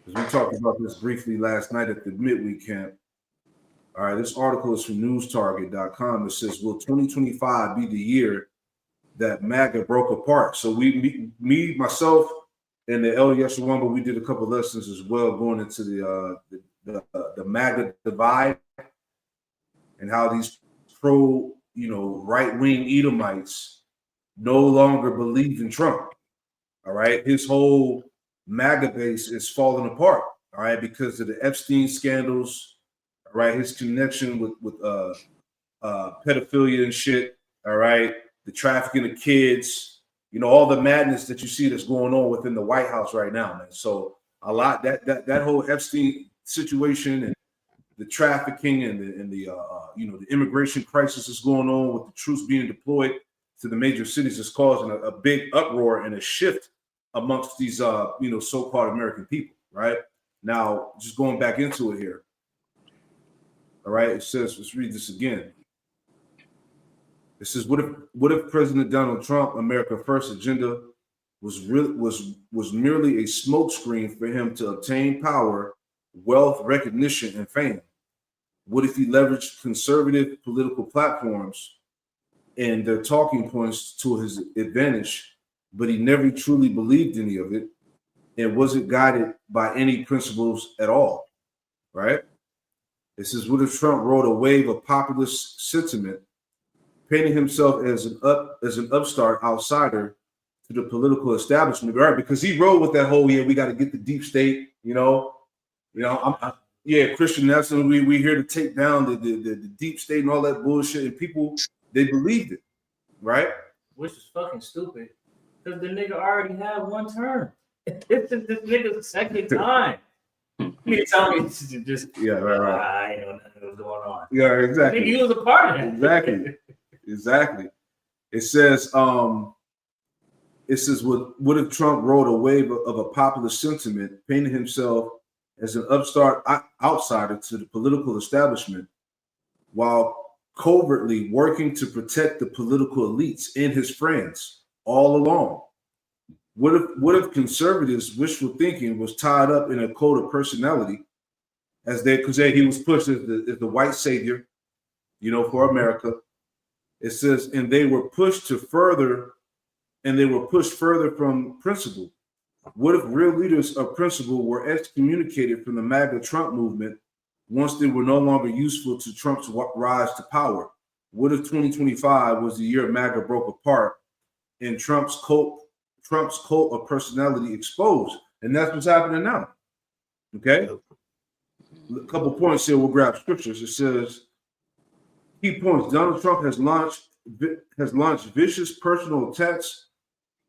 because we talked about this briefly last night at the midweek camp. All right, this article is from newstarget.com. It says, "Will 2025 be the year that MAGA broke apart?" So me, myself, and the El Yeshawamba, we did a couple lessons as well going into the MAGA divide and how these pro, you know, right-wing Edomites no longer believe in Trump. All right, his whole MAGA base is falling apart. All right, because of the Epstein scandals. All right, his connection with pedophilia and shit. All right, the trafficking of kids. you know, all the madness that you see that's going on within the White House right now, man. So a lot that whole Epstein situation and the trafficking and the you know, the immigration crisis is going on with the troops being deployed to the major cities is causing a big uproar and a shift amongst these you know, so-called American people, right? Now, just going back into it here. All right, it says, let's read this again. It says, what if President Donald Trump, America First agenda was merely a smokescreen for him to obtain power, wealth, recognition, and fame? What if he leveraged conservative political platforms and their talking points to his advantage, but he never truly believed any of it and wasn't guided by any principles at all, right? It says, what if Trump rode a wave of populist sentiment, painting himself as an upstart outsider to the political establishment, right? Because he rode with that whole, yeah, we got to get the deep state, you know, yeah, Christian Nelson, we here to take down the deep state and all that bullshit, and people, they believed it, right? Which is fucking stupid, because the nigga already had one term. This nigga's second time. You tell me just Yeah, right. I ain't know nothing was going on. Yeah, exactly. Nigga, he was a part of it. Exactly. It says, what if Trump rode a wave of a popular sentiment, painting himself as an upstart outsider to the political establishment, while covertly working to protect the political elites and his friends all along? What if conservatives' wishful thinking was tied up in a code of personality, because he was pushed as the white savior, you know, for America? It says, and they were pushed further from principle. What if real leaders of principle were excommunicated from the MAGA Trump movement once they were no longer useful to Trump's rise to power? What if 2025 was the year MAGA broke apart and Trump's cult of personality exposed? And that's what's happening now. Okay? A couple points here, we'll grab scriptures. It says, key points. Donald Trump has launched vicious personal attacks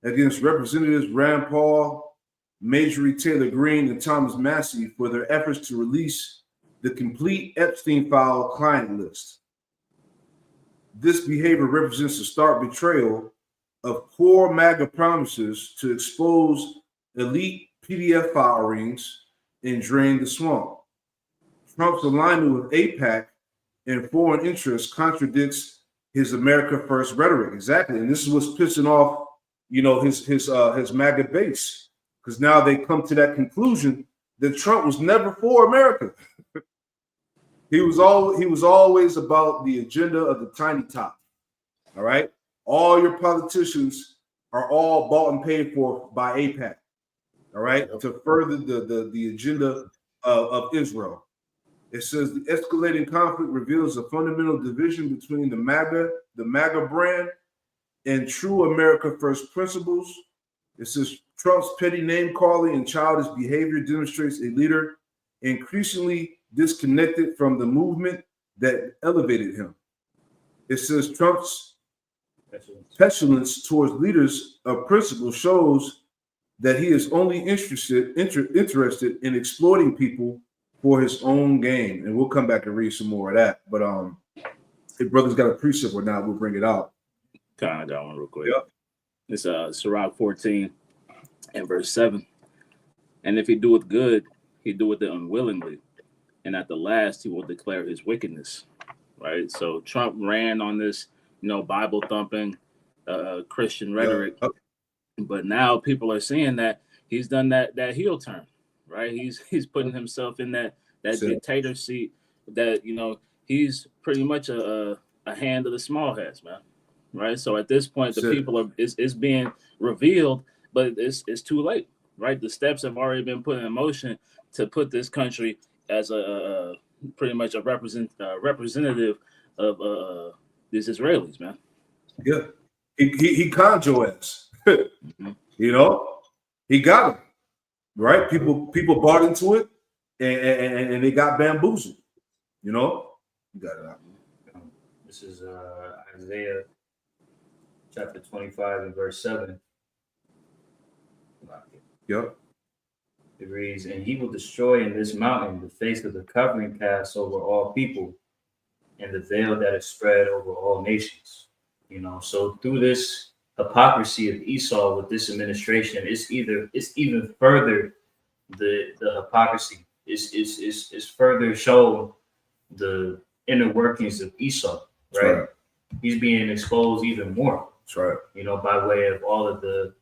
against Representatives Rand Paul, Marjorie Taylor Greene, and Thomas Massie for their efforts to release the complete Epstein file client list. This behavior represents a stark betrayal of core MAGA promises to expose elite PDF file rings and drain the swamp. Trump's alignment with AIPAC and foreign interests contradicts his America First rhetoric. Exactly. And this is what's pissing off, you know, his MAGA base, because now they come to that conclusion that Trump was never for America. He was always about the agenda of the tiny top. All right. All your politicians are all bought and paid for by AIPAC. All right. To further the agenda of Israel. It says the escalating conflict reveals a fundamental division between the MAGA brand and true America First principles. It says Trump's petty name calling and childish behavior demonstrates a leader increasingly disconnected from the movement that elevated him. It says Trump's petulance towards leaders of principle shows that he is only interested in exploiting people for his own gain. And we'll come back and read some more of that. But if brother's got a precept or not, we'll bring it out. Kind of got one real quick. Yep. It's Sirach 14 and verse 7. And if he doeth good, he doeth it unwillingly. And at the last, he will declare his wickedness. Right? So Trump ran on this, you know, Bible thumping Christian rhetoric. Yep. But now people are seeing that he's done that heel turn. Right? He's putting himself in that dictator seat that, you know, he's pretty much a hand of the small hats, man. Right. So at this point, the people it's being revealed, but it's too late. Right. The steps have already been put in motion to put this country as a pretty much a representative of these Israelis, man. Yeah. He conned your ass. You know, he got him. Right? People bought into it and they got bamboozled. You know? You got it out. This is Isaiah chapter 25 and verse 7. Yep. It reads, and he will destroy in this mountain the face of the covering cast over all people, and the veil that is spread over all nations. You know, so through this hypocrisy of Esau with this administration, it's even further the hypocrisy. Is further shown the inner workings of Esau, That's right? right. He's being exposed even more, That's right. you know, by way of all of the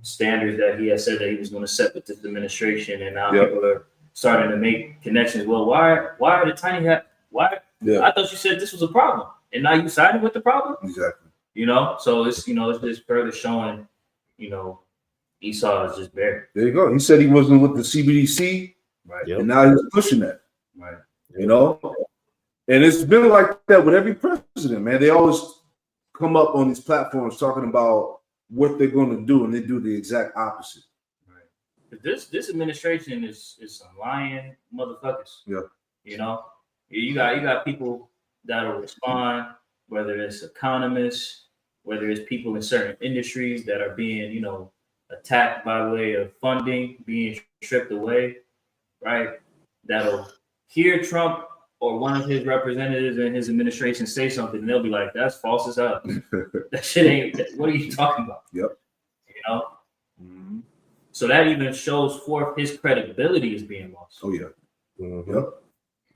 standards that he had said that he was going to set with this administration, and now Yep. people are starting to make connections. Well, why are the tiny hat? Why? Yeah. I thought you said this was a problem, and now you siding with the problem. Exactly. You know, so it's it's just further showing, Esau is just bare. There you go. He said he wasn't with the CBDC, Right. Yep. and now he's pushing that. Right. You know, and it's been like that with every president, man. They always come up on these platforms talking about what they're going to do, and they do the exact opposite. Right. But this administration is some lying motherfuckers. Yeah. You know, you got people that'll respond, whether it's economists, whether it's people in certain industries that are being, attacked by way of funding, being stripped away, right? That'll hear Trump or one of his representatives in his administration say something, and they'll be like, "That's false as hell. That shit ain't. What are you talking about?" Yep. You know. Mhm. So that even shows forth his credibility is being lost. Oh yeah. Mhm. Yep.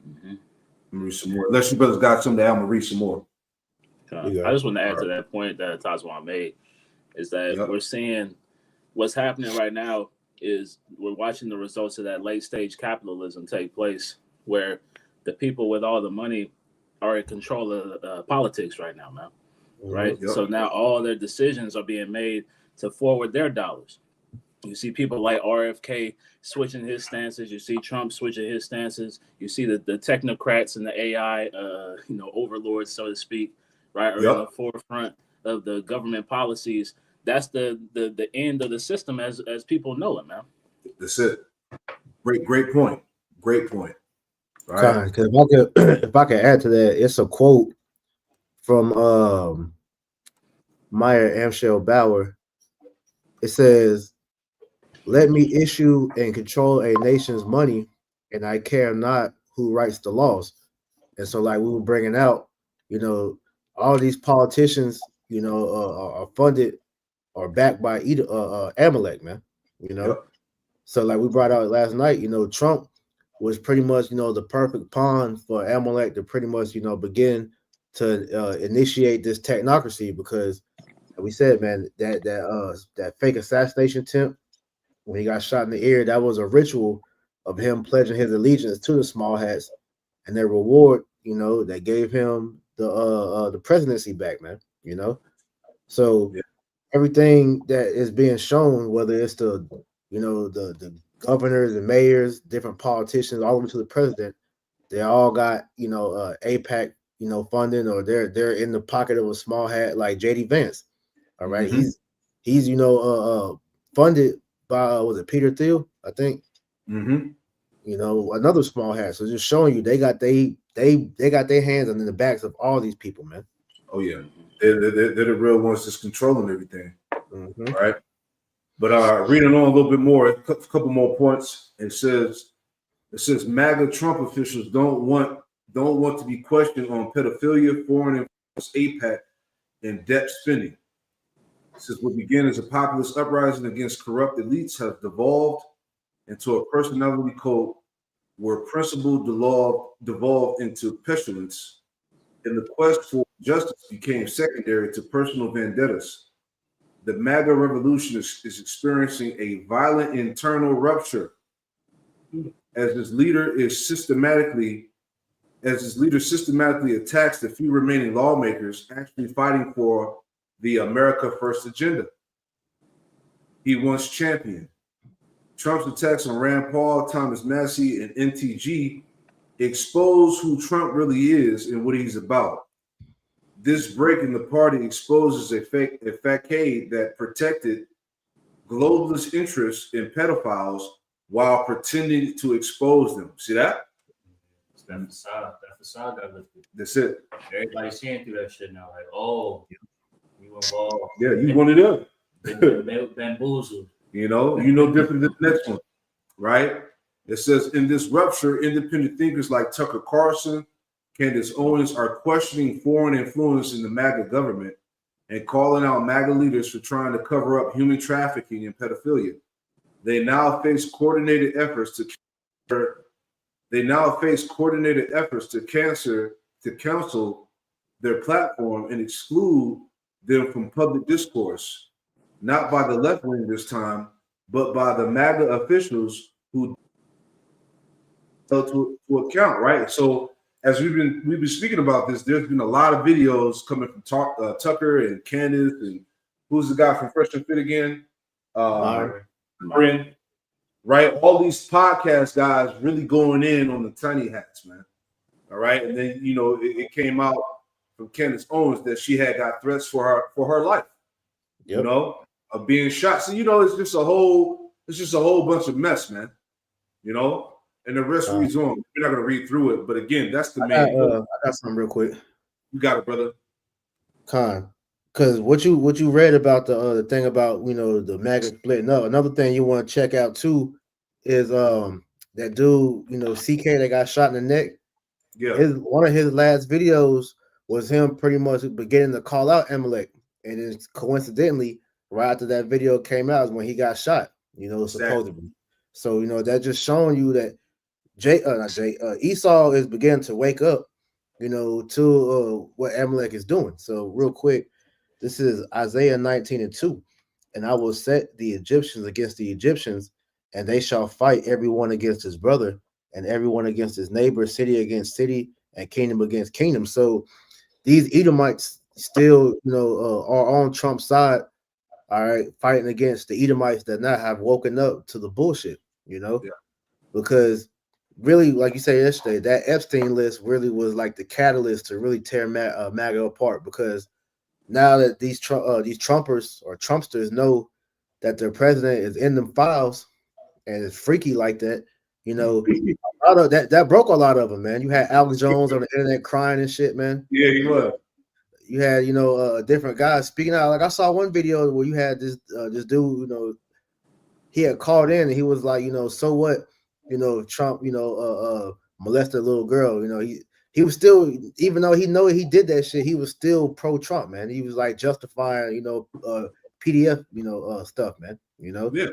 Mhm. Let me read some more. Unless you brothers got something, I'm gonna read some more. Yeah. I just want to add to that point that Tazwan made, is that Yep. we're seeing what's happening right now is we're watching the results of that late stage capitalism take place, where the people with all the money are in control of politics right now, man. Right? Yep. So now all their decisions are being made to forward their dollars. You see people like RFK switching his stances. You see Trump switching his stances. You see the technocrats and the AI, overlords, so to speak, right, are in Yep. the forefront of the government policies. That's the end of the system as people know it, man. That's it. Great point. Great point. All right. Because if I could add to that, it's a quote from Meyer Amschel Bauer. It says, "Let me issue and control a nation's money, and I care not who writes the laws." And so, like we were bringing out, all these politicians, are funded or backed by Amalek, man. Yep. So like we brought out last night, Trump was pretty much, the perfect pawn for Amalek to pretty much, begin to initiate this technocracy, because we said, man, that fake assassination attempt when he got shot in the ear, that was a ritual of him pledging his allegiance to the small hats, and their reward, that gave him the presidency back, man. So Yeah. everything that is being shown, whether it's the governors and mayors, different politicians, all the way to the president, they all got APAC funding, or they're in the pocket of a small hat like JD Vance. All right, Mhm. he's funded by was it Peter Thiel, I think. Mm-hmm. Another small hat. So just showing you they got their hands on the backs of all these people, man. Oh yeah. They're the real ones that's controlling everything. Mhm. Right. But reading on a little bit more, a couple more points. It says MAGA Trump officials don't want to be questioned on pedophilia, foreign influence, APAC, and debt spending. It says what began as a populist uprising against corrupt elites has devolved into a personality cult where principle devolved into petulance, and the quest for justice became secondary to personal vendettas. The MAGA revolution is experiencing a violent internal rupture as its leader systematically attacks the few remaining lawmakers actually fighting for the America First agenda he once championed. Trump's attacks on Rand Paul, Thomas Massie, and NTG expose who Trump really is and what he's about. This break in the party exposes a facade that protected globalist interests in pedophiles while pretending to expose them. See that? It's that facade got lifted. That's it. Everybody's seeing through that shit now. Like, oh, you involved. Yeah, you wanted up. Been bamboozled. You know different than the next one, right? It says in this rupture, independent thinkers like Tucker Carlson, Candace Owens are questioning foreign influence in the MAGA government and calling out MAGA leaders for trying to cover up human trafficking and pedophilia. They now face coordinated efforts to cancel their platform and exclude them from public discourse, not by the left wing this time, but by the MAGA officials who to account, right? So as we've been speaking about this, there's been a lot of videos coming from Tucker and Candace, and who's the guy from Fresh and Fit again? Myron, right? All these podcast guys really going in on the tiny hats, man. All right, and then it came out from Candace Owens that she had got threats for her life, of being shot. So it's just a whole bunch of mess, man. And the rest reads on. We're not gonna read through it, but again, that's the main. I got something real quick. You got it, brother. Con, because what you read about the thing about the MAGA splitting up. Another thing you want to check out too is that dude CK that got shot in the neck. Yeah, one of his last videos was him pretty much beginning to call out Amalek, and then coincidentally, right after that video came out is when he got shot. Supposedly. So that just showing you that Esau is beginning to wake up, to what Amalek is doing. So real quick, this is Isaiah 19:2, and I will set the Egyptians against the Egyptians, and they shall fight everyone against his brother, and everyone against his neighbor, city against city, and kingdom against kingdom. So these Edomites still, are on Trump's side, all right, fighting against the Edomites that now have woken up to the bullshit, because really, like you said yesterday, that Epstein list really was like the catalyst to really tear MAGA apart, because now that these Trumpers or Trumpsters know that their president is in them files and it's freaky like that, a lot of that broke a lot of them, man. You had Alex Jones on the internet crying and shit, man. Yeah, he was. You had, different guys speaking out. Like I saw one video where you had this dude, he had called in and he was like, so what, Trump, molested a little girl. He was still, even though he did that shit, he was still pro Trump, man. He was like justifying, PDF, stuff, man. Yeah.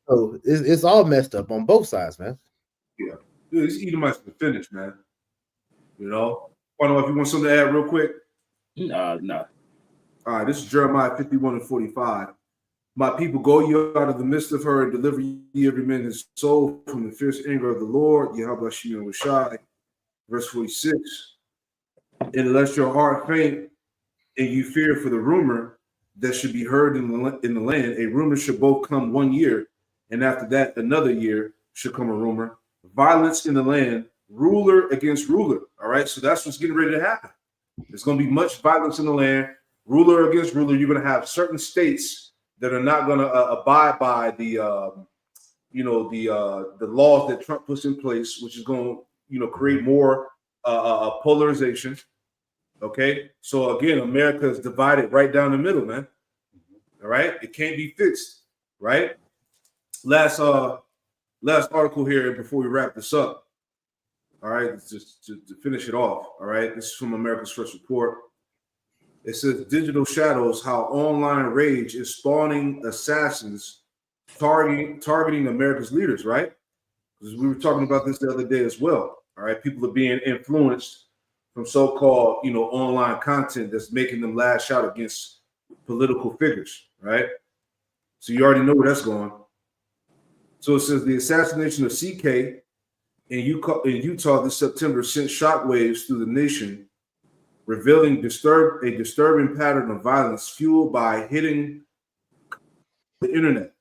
So it's all messed up on both sides, man. Yeah. Dude, these Edomites are finished, man. I don't know if you want something to add real quick. No. All right, this is Jeremiah 51:45. My people, go ye out of the midst of her and deliver ye every man his soul from the fierce anger of the Lord. Yahweh Shem Rashai. Verse 46. And lest your heart faint and you fear for the rumor that should be heard in the land, a rumor should both come 1 year, and after that another year should come a rumor. Violence in the land, ruler against ruler. All right, so that's what's getting ready to happen. There's going to be much violence in the land, ruler against ruler. You're going to have certain states that are not going to abide by the laws that Trump puts in place, which is going to create more polarization. Okay, so again, America is divided right down the middle, man. All right, it can't be fixed, right? Last article here before we wrap this up. All right, just to finish it off. All right, this is from America's First Report. It says Digital Shadows: How Online Rage is Spawning Assassins targeting America's leaders. Right, because we were talking about this the other day as well. All right, people are being influenced from so-called, online content that's making them lash out against political figures. Right, so you already know where that's going. So it says the assassination of CK in Utah this September sent shockwaves through the nation, revealing a disturbing pattern of violence fueled by hitting the internet.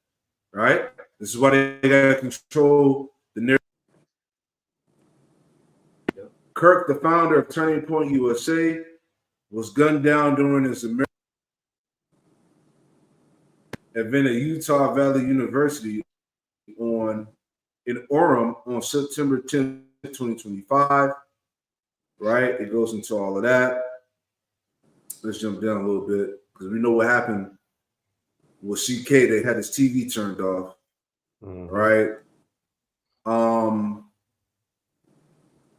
Right? This is why they got to control the narrative. Kirk, the founder of Turning Point USA, was gunned down during his event at Utah Valley University in Orem on September 10th, 2025. Right? It goes into all of that. Let's jump down a little bit because we know what happened with CK, they had his TV turned off, right?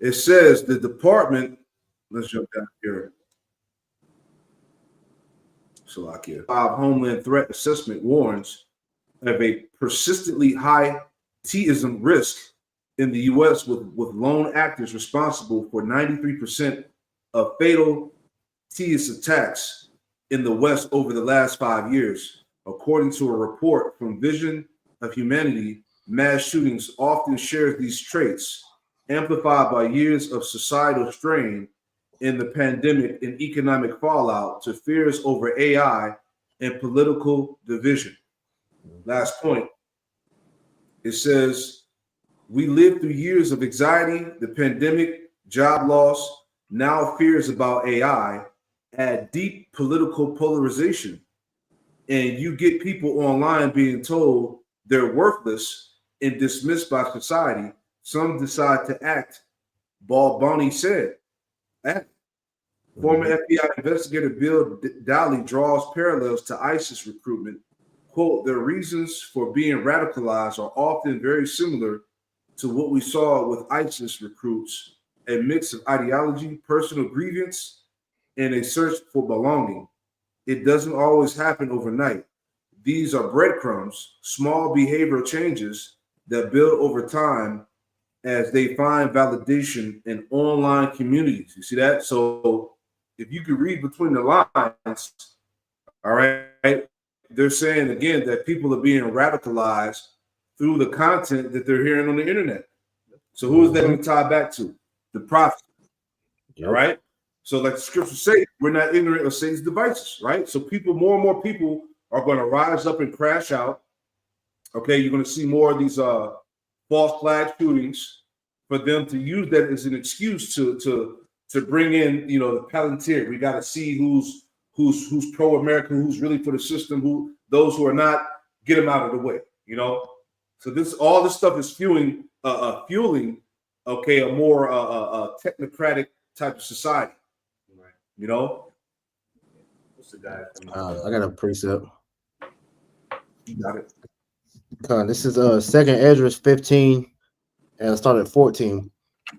It says the department, let's jump down here. Slovakia. Homeland Threat Assessment warns of a persistently high T-ism risk in the U.S. with lone actors responsible for 93% of fatal T-ist attacks in the West over the last 5 years. According to a report from Vision of Humanity, mass shootings often share these traits, amplified by years of societal strain in the pandemic and economic fallout to fears over AI and political division. Last point. It says, we lived through years of anxiety, the pandemic, job loss, now fears about AI, add deep political polarization. And you get people online being told they're worthless and dismissed by society. Some decide to act. Balboni said, act. Former FBI investigator Bill Daly draws parallels to ISIS recruitment. Quote, their reasons for being radicalized are often very similar to what we saw with ISIS recruits, a mix of ideology, personal grievance, and a search for belonging. It doesn't always happen overnight. These are breadcrumbs, small behavioral changes that build over time as they find validation in online communities. You see that? So if you could read between the lines, all right, they're saying again that people are being radicalized through the content that they're hearing on the internet. So who is that going to tie back to? The prophet. All right. So like the scriptures say, we're not ignorant of Satan's devices, right? So people, more and more people are going to rise up and crash out. Okay, you're going to see more of these false flag shootings for them to use that as an excuse to bring in, you know, the Palantir. We got to see who's pro-American, who's really for the system, who those who are not, get them out of the way, you know. So all this stuff is fueling okay, a more technocratic type of society, right? You know. What's the guy? I got a precept. You got it. This is 2nd Esdras 15, and I start at 14.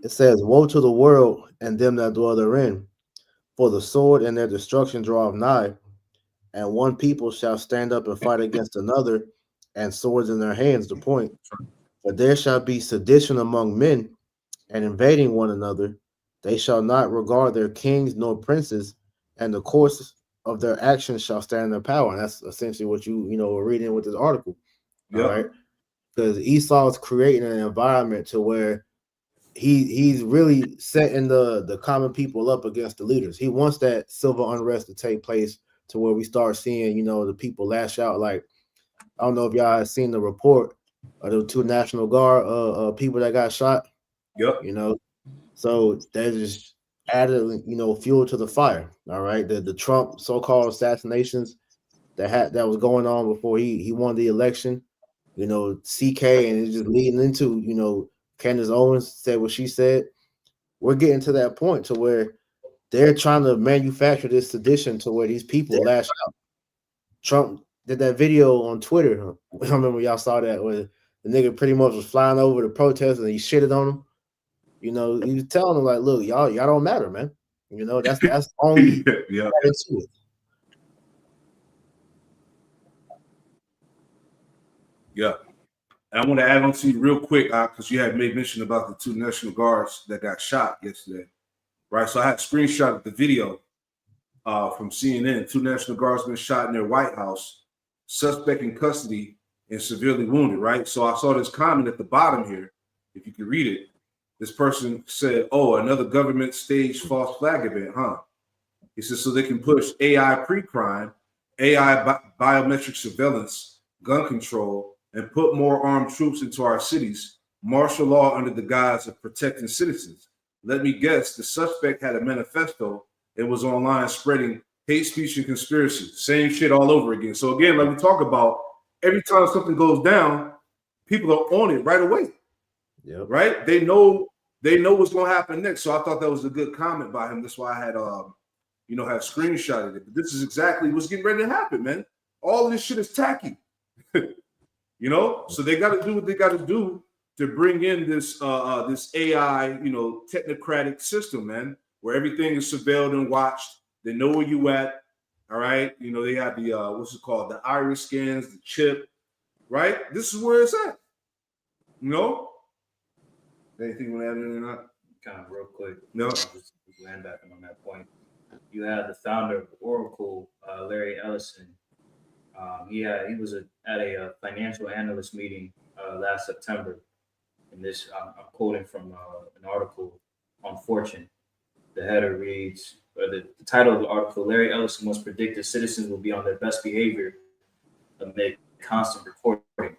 It says, woe to the world and them that dwell therein, for the sword and their destruction draweth nigh, and one people shall stand up and fight against another, and swords in their hands to point. For there shall be sedition among men, and invading one another. They shall not regard their kings nor princes, and the course of their actions shall stand in their power. And that's essentially what you were reading with this article. Yep. All right. Because Esau is creating an environment to where he's really setting the common people up against the leaders. He wants that civil unrest to take place to where we start seeing, the people lash out. Like, I don't know if y'all have seen the report of the 2 National Guard people that got shot. Yep. So that just added, fuel to the fire. All right. The Trump so-called assassinations that was going on before he won the election, CK, and it's just leading into, Candace Owens said what she said. We're getting to that point to where they're trying to manufacture this sedition to where these people lash out. Trump did that video on Twitter. I remember y'all saw that where the nigga pretty much was flying over the protesters and he shitted on them. He was telling them, like, look, y'all don't matter, man. That's only yeah. Yeah. And I want to add on to you real quick, because you had made mention about the 2 National Guards that got shot yesterday, right? So I had a screenshot of the video from CNN. 2 National Guards been shot in their White House, suspect in custody and severely wounded, right? So I saw this comment at the bottom here, if you can read it. This person said, oh, another government staged false flag event, huh? He says, so they can push AI pre-crime, AI biometric surveillance, gun control, and put more armed troops into our cities, martial law under the guise of protecting citizens. Let me guess, the suspect had a manifesto and was online spreading hate speech and conspiracy. Same shit all over again. So again, like we talk about, every time something goes down, people are on it right away. Yeah. Right? They know what's going to happen next. So I thought that was a good comment by him. That's why I had, had screenshotted it. But this is exactly what's getting ready to happen, man. All this shit is tacky. You know, so they got to do what they got to do to bring in this this AI, you know, technocratic system, man, where everything is surveilled and watched. They know where you at. All right, you know, they have the what's it called, the iris scans, the chip, right? This is where it's at. You know, anything you want to add in or not? Kind of real quick. No. Just land back on that point. You had the founder of Oracle, Larry Ellison. He was at a financial analyst meeting last September, and this I'm quoting from an article on Fortune. The header reads, or the title of the article: Larry Ellison once predicted citizens will be on their best behavior amid constant reporting.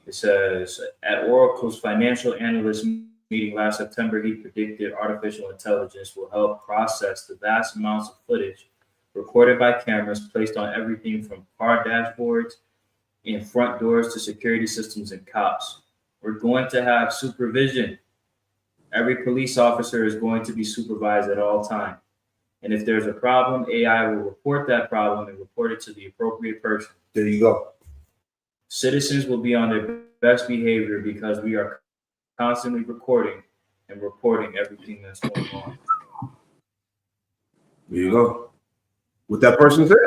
It says, at Oracle's financial analyst meeting last September, he predicted artificial intelligence will help process the vast amounts of footage recorded by cameras placed on everything from car dashboards and front doors to security systems and cops. We're going to have supervision. Every police officer is going to be supervised at all times. And if there's a problem, AI will report that problem and report it to the appropriate person. There you go. Citizens will be on their best behavior because we are constantly recording and reporting everything that's going on. There you go. What that person said.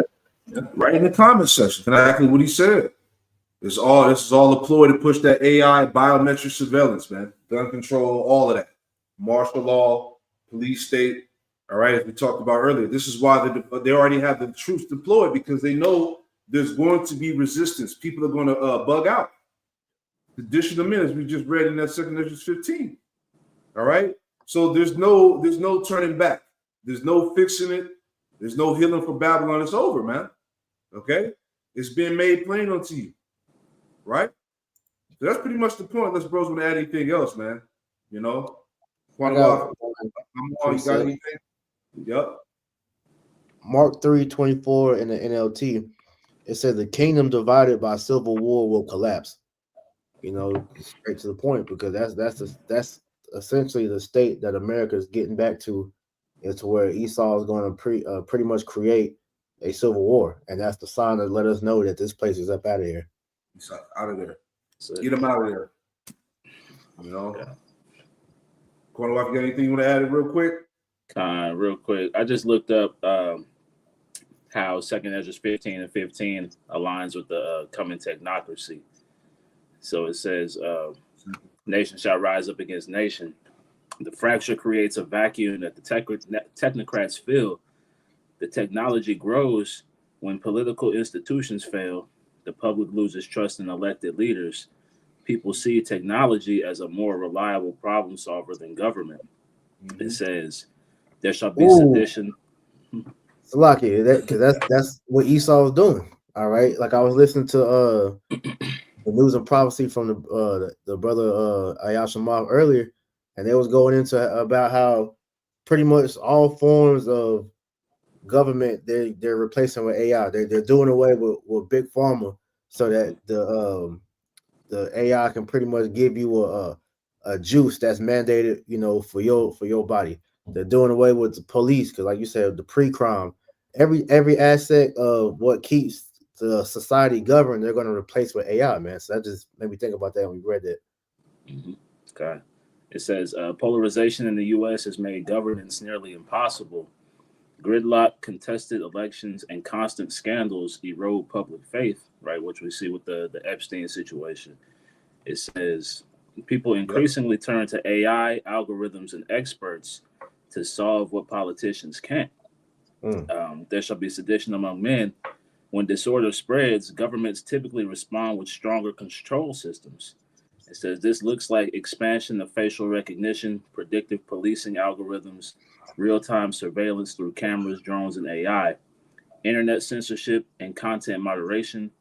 Yeah. Right in the comment section. Exactly what he said. This is all a ploy to push that AI biometric surveillance, man. Gun control, all of that. Martial law, police state. All right, as we talked about earlier. This is why they already have the troops deployed, because they know there's going to be resistance. People are going to bug out. The dish of the minutes we just read in that 2 Ezra 15. All right. So there's no turning back. There's no fixing it. There's no healing for Babylon. It's over, man. Okay. It's being made plain unto you. Right. So that's pretty much the point. Unless bros want to add anything else, man. You know. I got You got anything? Yep. Mark 3:24 in the NLT. It says the kingdom divided by civil war will collapse. You know, straight to the point, because that's essentially the state that America is getting back to. It's where Esau is going to pretty much create a civil war, and that's the sign to let us know that this place is up out of here. He's out of there. Get him out of there. You know. Yeah. Corner Wife, you got anything you want to add real quick? Real quick. I just looked up how 2 Ezra 15 and 15 aligns with the coming technocracy. So it says, nation shall rise up against nation. The fracture creates a vacuum that the technocrats fill. The technology grows when political institutions fail. The public loses trust in elected leaders. People see technology as a more reliable problem solver than government. Mm-hmm. It says, there shall be sedition. Salaki, because that's what Esau was doing. All right, like I was listening to the News and Prophecy from the brother Ayashimov earlier, and they was going into about how pretty much all forms of government they're replacing with AI. They're doing away with big pharma so that the AI can pretty much give you a juice that's mandated, you know, for your body. They're doing away with the police because, like you said, the pre-crime, every aspect of what keeps the society governed, they're going to replace with AI, man. So that just made me think about that when we read that. Mm-hmm. Okay. It says polarization in the U.S. has made governance nearly impossible. Gridlock, contested elections, and constant scandals erode public faith, right? Which we see with the Epstein situation. It says people increasingly turn to AI, algorithms, and experts to solve what politicians can't. There shall be sedition among men. When disorder spreads, governments typically respond with stronger control systems. It says this looks like expansion of facial recognition, predictive policing algorithms, real-time surveillance through cameras, drones, and AI, internet censorship and content moderation,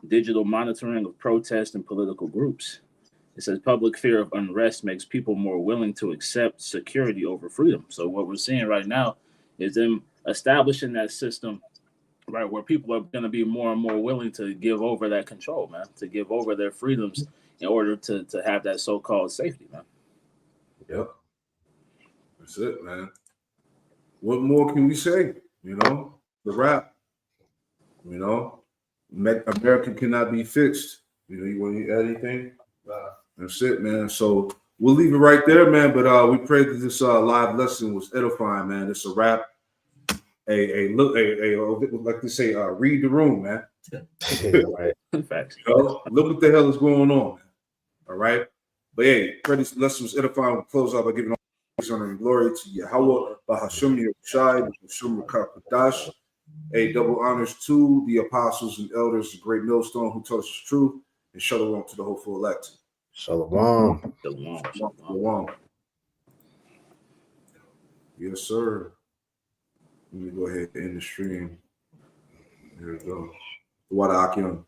digital monitoring of protests and political groups. It says public fear of unrest makes people more willing to accept security over freedom. So what we're seeing right now is them establishing that system, right, where people are going to be more and more willing to give over that control, man, to give over their freedoms in order to have that so-called safety, man. Yep. That's it, man. What more can we say? You know, the rap, you know, America cannot be fixed. You want to add anything? That's it, man. So we'll leave it right there, man. But we pray that this live lesson was edifying, man. It's a wrap. Like they say, read the room, man. Right. Facts. Look what the hell is going on, man. All right. But hey, pray this lesson was edifying. We'll close out by giving all praise, honor, and glory to Yahweh, Bahashim Yahushai, Bahashim Rakakadash. Double honors to the apostles and elders, the great millstone who taught us the truth, and shalom to the hopeful elect. Shalom. Shalom. Yes, sir. Let me go ahead and end the stream. There we go. Wada Akim.